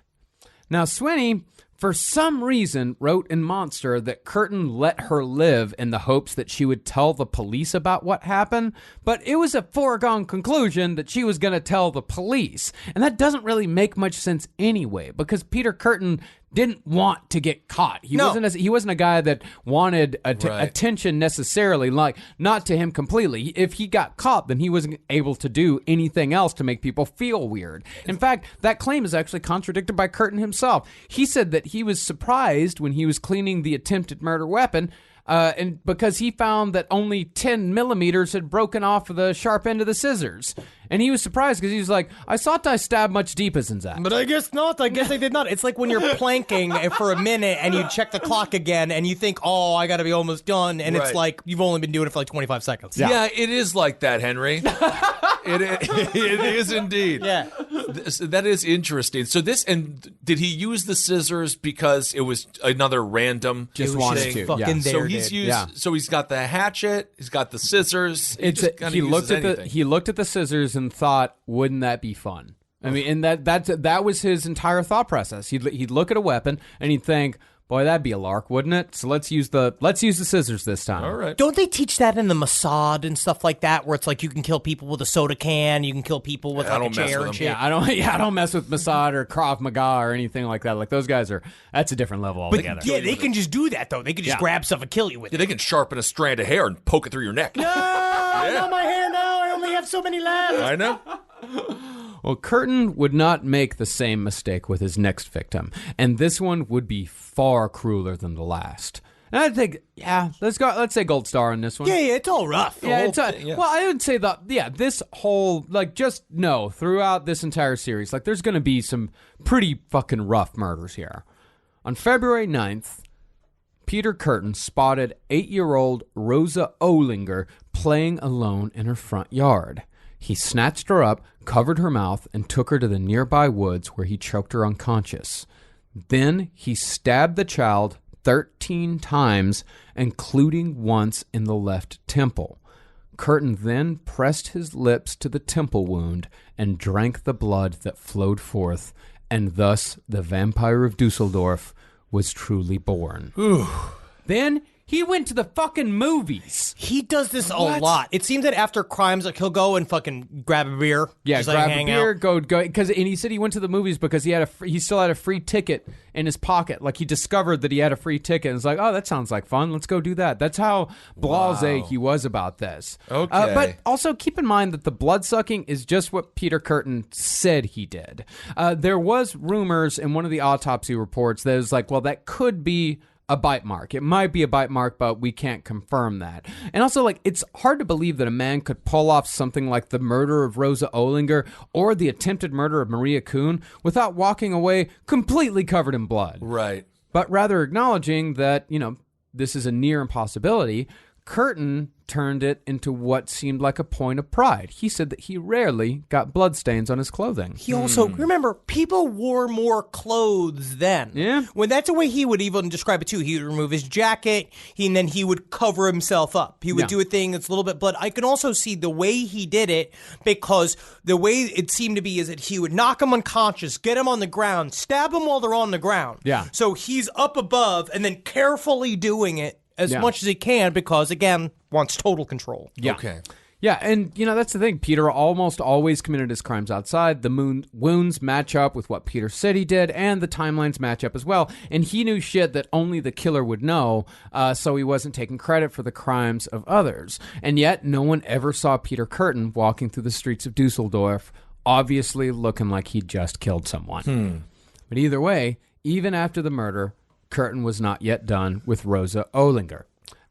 Now, Swinney, for some reason, wrote in Monster that Kürten let her live in the hopes that she would tell the police about what happened, but it was a foregone conclusion that she was going to tell the police. And that doesn't really make much sense anyway, because Peter Kürten didn't want to get caught. He wasn't a guy that wanted attention necessarily, like not to him completely. If he got caught, then he wasn't able to do anything else to make people feel weird. In fact, that claim is actually contradicted by Kürten himself. He said that he was surprised when he was cleaning the attempted murder weapon, and because he found that only 10 millimeters had broken off of the sharp end of the scissors. And he was surprised because he was like, I thought I stabbed much deeper than that. But I guess not. I guess I did not. It's like when you're planking for a minute and you check the clock again and you think, oh, I got to be almost done. And it's like you've only been doing it for like 25 seconds. Yeah, it is like that, Henry. It is indeed. Yeah. That is interesting. So did he use the scissors because it was another random Just thing? wanted to. Fucking Yeah. So he's used. So he's got the hatchet. He's got the scissors. He looked at the scissors and thought, wouldn't that be fun? I mean, and that was his entire thought process. He'd look at a weapon and he'd think, boy, that'd be a lark, wouldn't it? So let's use the scissors this time. All right. Don't they teach that in the Mossad and stuff like that, where it's like you can kill people with a soda can, you can kill people with like a chair and shit? Yeah, I don't mess with Mossad or Krav Maga or anything like that. Like those guys that's a different level altogether. But yeah, they can just do that though. They can just grab stuff and kill you with Yeah, it. they can sharpen a strand of hair and poke it through your neck. No, not my hair now. I only have so many left. I know. Well, Kürten would not make the same mistake with his next victim, and this one would be far crueler than the last. And I think, let's say gold star on this one. Yeah, it's all rough. Well, I would say this whole, throughout this entire series, like, there's going to be some pretty fucking rough murders here. On February 9th, Peter Kürten spotted 8-year-old Rosa Olinger playing alone in her front yard. He snatched her up, covered her mouth, and took her to the nearby woods where he choked her unconscious. Then he stabbed the child 13 times, including once in the left temple. Kürten then pressed his lips to the temple wound and drank the blood that flowed forth, and thus the Vampire of Dusseldorf was truly born. Then He went to the fucking movies. He does this a lot. It seems that after crimes, like he'll go and fucking grab a beer. Yeah, just, grab like, a hang beer, out. go, and he said he went to the movies because he still had a free ticket in his pocket. Like he discovered that he had a free ticket and was like, oh, that sounds like fun. Let's go do that. That's how blasé he was about this. Okay. But also keep in mind that the blood sucking is just what Peter Kürten said he did. There was rumors in one of the autopsy reports that was like, well, that could be a bite mark. It might be a bite mark, but we can't confirm that. And also, like, it's hard to believe that a man could pull off something like the murder of Rosa Olinger or the attempted murder of Maria Kuhn without walking away completely covered in blood. Right. But rather acknowledging that, this is a near impossibility, Kürten turned it into what seemed like a point of pride. He said that he rarely got bloodstains on his clothing. He also, remember, people wore more clothes then. Yeah. When that's the way he would even describe it too. He would remove his jacket, and then he would cover himself up. He would do a thing that's a little bit blood. I can also see the way he did it, because the way it seemed to be is that he would knock them unconscious, get them on the ground, stab them while they're on the ground. Yeah. So he's up above and then carefully doing it as much as he can because, again, wants total control. Yeah. Okay. Yeah, and, that's the thing. Peter almost always committed his crimes outside. The wounds match up with what Peter said he did, and the timelines match up as well. And he knew shit that only the killer would know, so he wasn't taking credit for the crimes of others. And yet, no one ever saw Peter Kürten walking through the streets of Dusseldorf, obviously looking like he'd just killed someone. But either way, even after the murder, Kürten was not yet done with Rosa Olinger.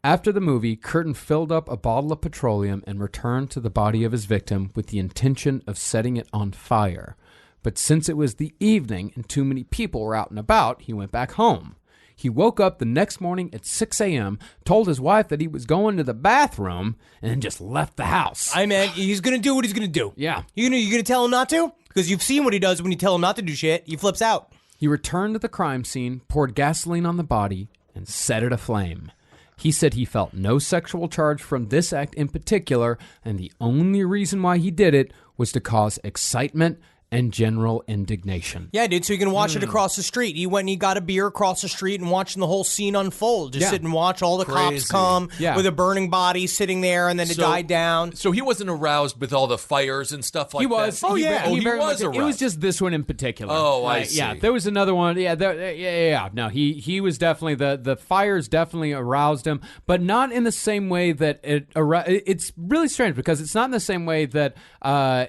After the movie, Kürten filled up a bottle of petroleum and returned to the body of his victim with the intention of setting it on fire. But since it was the evening and too many people were out and about, he went back home. He woke up the next morning at 6 a.m., told his wife that he was going to the bathroom, and then just left the house. He's going to do what he's going to do. Yeah. You're going to tell him not to? Because you've seen what he does when you tell him not to do shit. He flips out. He returned to the crime scene, poured gasoline on the body, and set it aflame. He said he felt no sexual charge from this act in particular, and the only reason why he did it was to cause excitement and general indignation. Yeah, dude, so you can watch it across the street. He went and he got a beer across the street and watching the whole scene unfold. Just sit and watch all the cops come with a burning body sitting there, and then it died down. So he wasn't aroused with all the fires and stuff like that? He was. He was aroused. It was just this one in particular. Oh, I see. Yeah, there was another one. Yeah. No, he was definitely, the fires definitely aroused him, but not in the same way that it's really strange, because it's not in the same way that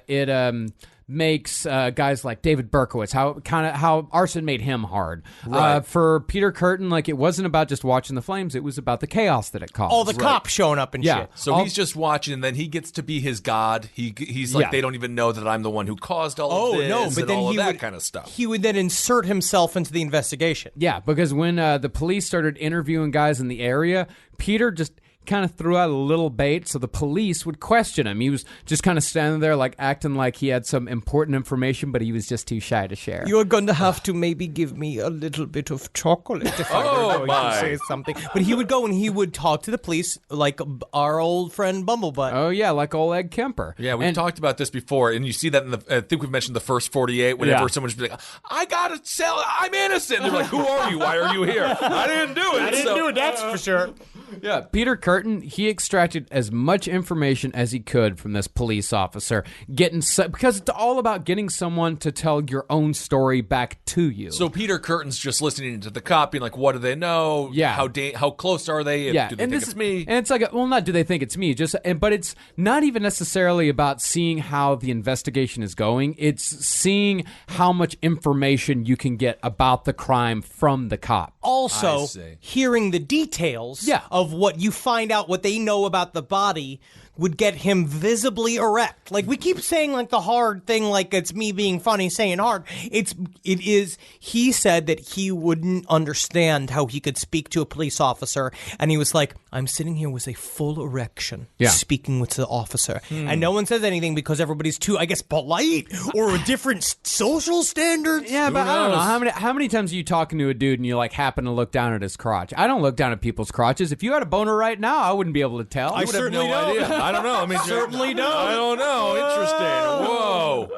it makes guys like David Berkowitz, how arson made him hard. Right. For Peter Kürten, like, it wasn't about just watching the flames, it was about the chaos that it caused. All the cops showing up and shit. So he's just watching, and then he gets to be his god. He's like, they don't even know that I'm the one who caused all of this, but then all he of that would, kind of stuff. He would then insert himself into the investigation. Yeah, because when the police started interviewing guys in the area, Peter just kind of threw out a little bait so the police would question him. He was just kind of standing there, like, acting like he had some important information, but he was just too shy to share. You're going to have to maybe give me a little bit of chocolate if I were going to say something. But he would go and he would talk to the police like our old friend Bumblebutt. Oh, yeah, like old Ed Kemper. Yeah, we've talked about this before, and you see that in I think we've mentioned the first 48, whenever someone's like, I gotta sell, I'm innocent. And they're like, who are you? Why are you here? I didn't do it. That's for sure. Yeah, Peter Kürten, he extracted as much information as he could from this police officer, because it's all about getting someone to tell your own story back to you. So Peter Kürten's just listening to the cop, being like, what do they know? Yeah. How close are they? Do they think it's me? And it's like, not do they think it's me, but it's not even necessarily about seeing how the investigation is going. It's seeing how much information you can get about the crime from the cop. Also, hearing the details of what you find out, what they know about the body, would get him visibly erect. Like, we keep saying, like, the hard thing, like it's me being funny saying hard. It is, he said that he wouldn't understand how he could speak to a police officer, and he was like, I'm sitting here with a full erection speaking with the officer. And no one says anything because everybody's too, I guess, polite or different social standards. Yeah, but I don't know. How many times are you talking to a dude and you, like, happen to look down at his crotch? I don't look down at people's crotches. If you had a boner right now, I wouldn't be able to tell. I certainly no idea. I don't know. I mean, Certainly don't. I don't know. Interesting. Whoa.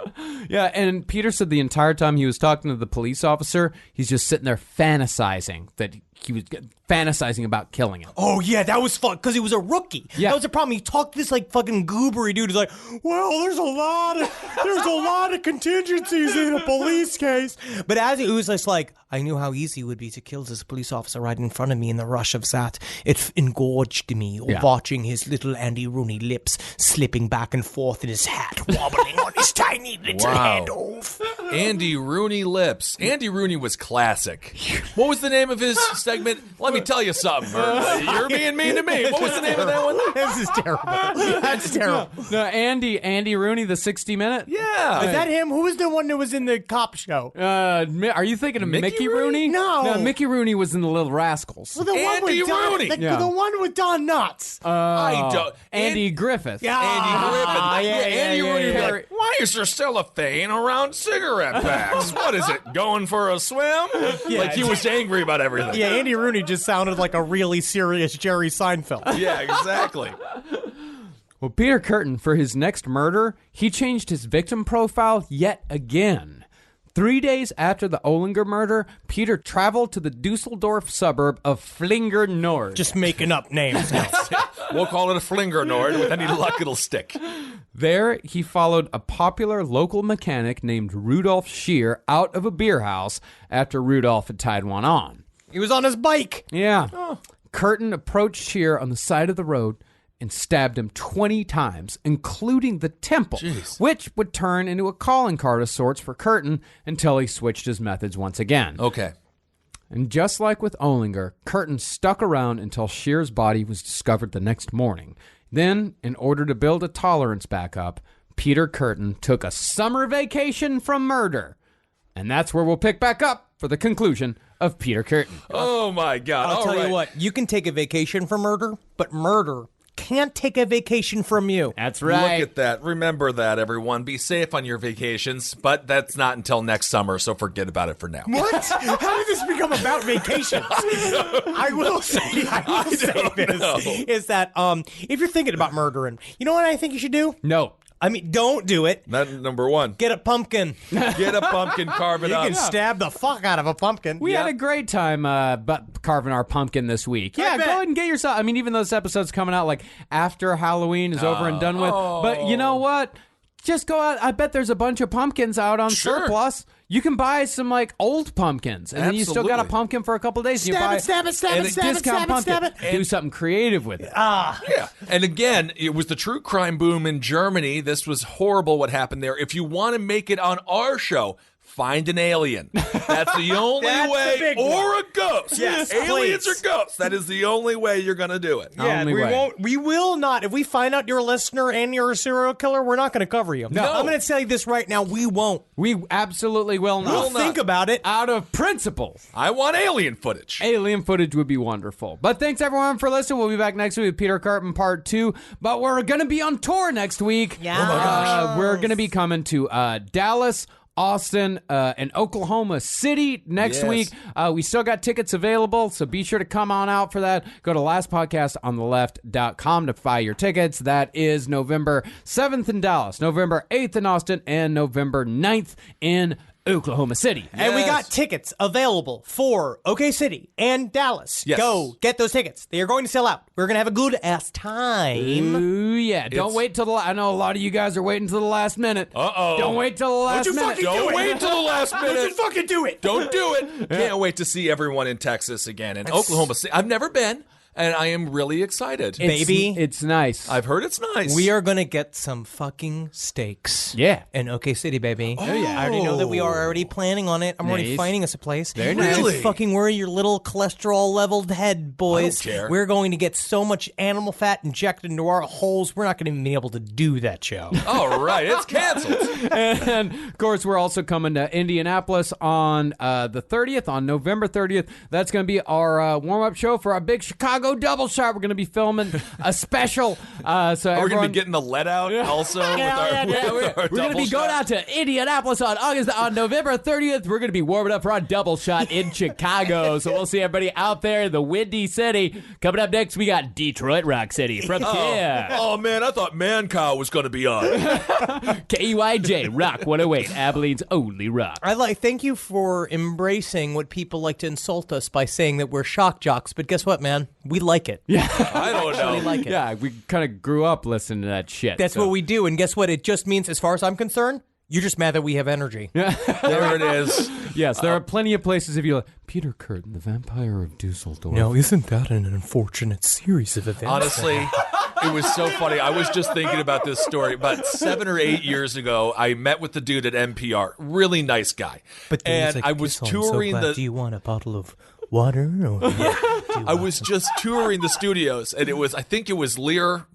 Yeah, and Peter said the entire time he was talking to the police officer, he's just sitting there fantasizing that he was fantasizing about killing him. Oh, yeah, that was fun, because he was a rookie. Yeah. That was the problem. He talked this, like, fucking goobery dude. He's like, well, there's a lot of contingencies in a police case. But as he was just like, I knew how easy it would be to kill this police officer right in front of me in the rush of that. It engorged me, watching his little Andy Rooney lips slipping back and forth in his hat, wobbling on his tiny little head off. Andy Rooney lips. Andy Rooney was classic. What was the name of his segment? Let me tell you something. You're being mean to me. What was the name of that one? This is terrible. That's terrible. No, Andy Rooney, the 60 Minute? Yeah. Is that him? Who was the one that was in the cop show? Are you thinking of Mickey Rooney? No. Mickey Rooney was in the Little Rascals. Well, the one Andy with Don, Rooney. the one with Don Knotts. I don't. Andy Griffith. Andy Griffith. Andy Rooney. Like, why is there cellophane around cigarette packs? What is it? Going for a swim? Like he was angry about everything. Yeah, Andy Rooney just sounded like a really serious Jerry Seinfeld. Yeah, exactly. Well, Peter Kürten, for his next murder, he changed his victim profile yet again. 3 days after the Olinger murder, Peter traveled to the Dusseldorf suburb of Flinger Nord. Just making up names now. We'll call it a flinger nord. With any luck, it'll stick. There, he followed a popular local mechanic named Rudolf Scheer out of a beer house after Rudolf had tied one on. He was on his bike. Yeah. Kürten approached Scheer on the side of the road and stabbed him 20 times, including the temple, which would turn into a calling card of sorts for Kürten until he switched his methods once again. Okay. And just like with Olinger, Kürten stuck around until Scheer's body was discovered the next morning. Then, in order to build a tolerance back up, Peter Kürten took a summer vacation from murder. And that's where we'll pick back up for the conclusion of Peter Kürten. Oh, my God. I'll tell you what, you can take a vacation from murder, but murder can't take a vacation from you. That's right. Look at that. Remember that, everyone. Be safe on your vacations, but that's not until next summer, so forget about it for now. What? How did this become about vacations? I will say this, is that if you're thinking about murdering, you know what I think you should do? No. I mean, don't do it. Not number one. Get a pumpkin. Get a pumpkin, carve it You up. can stab the fuck out of a pumpkin. We had a great time carving our pumpkin this week. Yeah, go ahead and get yourself. I mean, even though this episode's coming out like after Halloween is over and done with. But you know what? Just go out. I bet there's a bunch of pumpkins out on surplus. You can buy some like old pumpkins, and then you still got a pumpkin for a couple of days. Stab you buy it, stab it, stab and it, stab it, discount stab it, pumpkin. stab it. Do something creative with it. Yeah. And again, it was the true crime boom in Germany. This was horrible what happened there. If you want to make it on our show, find an alien. That's the only way. Or a ghost. Yes, aliens please. or ghosts. That is the only way you're going to do it. Yeah, we will not. If we find out you're a listener and you're a serial killer, we're not going to cover you. No. I'm going to tell you this right now. We won't. We absolutely will not. We'll think about it. Out of principle. I want alien footage. Alien footage would be wonderful. But thanks everyone for listening. We'll be back next week with Peter Kürten Part 2. But we're going to be on tour next week. Yeah. Oh my gosh. We're going to be coming to Dallas, Austin, and Oklahoma City next week. We still got tickets available, so be sure to come on out for that. Go to lastpodcastonTheLeft.com to buy your tickets. That is November 7th in Dallas, November 8th in Austin, and November 9th in Oklahoma City. And we got tickets available for OK City and Dallas. Yes. Go get those tickets. They are going to sell out. We're going to have a good ass time. Ooh, yeah. Don't wait till I know a lot of you guys are waiting till the last minute. Uh-oh. Don't wait till the last minute. Don't wait till the last minute. Don't you fucking do it. Don't do it. Can't wait to see everyone in Texas again. And Oklahoma City. I've never been. And I am really excited. Baby. It's nice. I've heard it's nice. We are going to get some fucking steaks. Yeah. In OK City, baby. Oh, yeah. I already know that we are already planning on it. I'm already Nice. finding us a place. Very Don't nice. you Really? fucking worry your little cholesterol-leveled head, boys. I don't care. We're going to get so much animal fat injected into our holes, we're not going to even be able to do that show. All right. It's canceled. And, of course, we're also coming to Indianapolis on the 30th, on November 30th. That's going to be our warm-up show for our big Chicago Chicago double shot. We're going to be filming a special. We're going to be getting the lead out also. We're going to be going out to Indianapolis on November 30th. We're going to be warming up for our double shot in Chicago. So we'll see everybody out there in the Windy City. Coming up next, we got Detroit Rock City from here. Oh, man, I thought Mancow was going to be on. KUIJ Rock 108, Abilene's only rock. Thank you for embracing what people like to insult us by saying that we're shock jocks, but guess what, man? We like it. Yeah. I don't know. We like it. Yeah, we kind of grew up listening to that shit. That's what we do, and guess what? It just means, as far as I'm concerned, you're just mad that we have energy. There it is. Yes, there are plenty of places if you like, Peter Kürten, the Vampire of Dusseldorf. No, isn't that an unfortunate series of events? Honestly, it was so funny. I was just thinking about this story. About 7 or 8 years ago, I met with the dude at NPR. Really nice guy. And I was touring the... Do you want a bottle of water? Or I was just touring the studios, and I think it was Lear,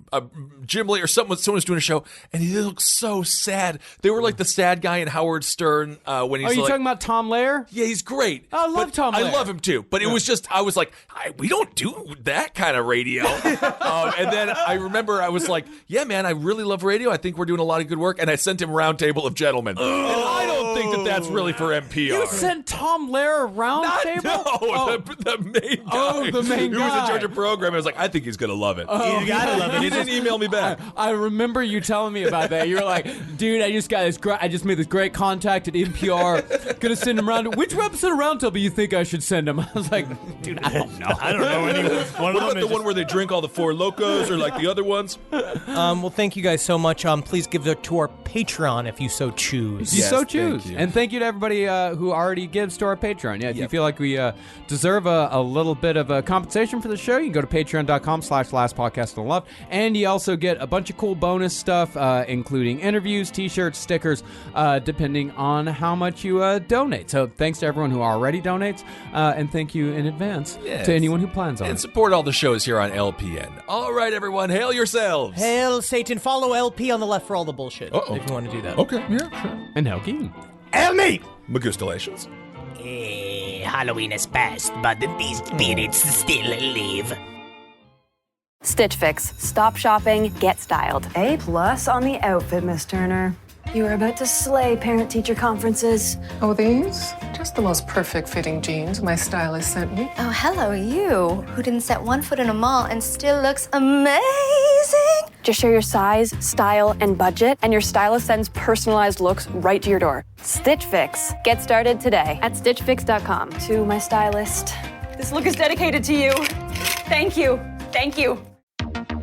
Jim Lear, or someone was doing a show, and he looked so sad. They were like the sad guy in Howard Stern when he's you talking about Tom Lehrer? Yeah, he's great. I love Tom Lehrer. I love him too, but it was just, I was like, we don't do that kind of radio. And then I remember I was like, yeah, man, I really love radio. I think we're doing a lot of good work. And I sent him Roundtable of Gentlemen. And I don't think that's really for NPR. You sent Tom Lehrer Roundtable? The main guy. Oh, the main guy. Who was in charge of programming. I was like, I think he's going to love it. You gotta love it. He didn't email me back. I remember you telling me about that. You were like, dude, I just made this great contact at NPR. Gonna send him around. Which episode of Roundtable you think I should send him? I was like, dude, I don't know. I don't know anyone. What about the one where they drink all the Four Locos or like the other ones? Well, thank you guys so much. Please give it to our Patreon if you so choose. If you so Yes, choose. thank you. And thank you to everybody who already gives to our Patreon. Yeah, if you feel like we deserve a little bit of a compensation for the show, you can go to patreon.com/lastpodcastonlove. And you also get a bunch of cool bonus stuff, including interviews, t-shirts, stickers, depending on how much you donate. So thanks to everyone who already donates, and thank you in advance to anyone who plans on And it. support all the shows here on LPN. All right, everyone, hail yourselves. Hail Satan. Follow LP on the left for all the bullshit. Uh-oh. If you want to do that. Okay, yeah, sure. And hell, Keen. Hail me! Magustalations. Halloween is past, but these spirits still live. Stitch Fix. Stop shopping, get styled. A+ on the outfit, Miss Turner. You are about to slay parent-teacher conferences. Oh, these? Just the most perfect fitting jeans my stylist sent me. Oh, hello, you, who didn't set one foot in a mall and still looks amazing. Just share your size, style, and budget, and your stylist sends personalized looks right to your door. Stitch Fix. Get started today at stitchfix.com. To my stylist, this look is dedicated to you. Thank you. Thank you.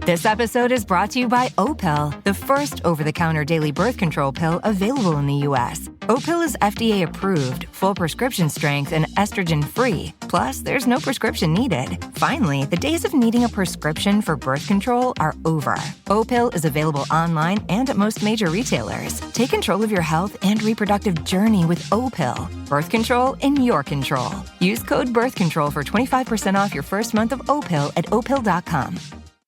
This episode is brought to you by Opill, the first over-the-counter daily birth control pill available in the U.S. Opill is FDA approved, full prescription strength, and estrogen-free. Plus, there's no prescription needed. Finally, the days of needing a prescription for birth control are over. Opill is available online and at most major retailers. Take control of your health and reproductive journey with Opill. Birth control in your control. Use code BIRTHCONTROL for 25% off your first month of Opill at Opill.com.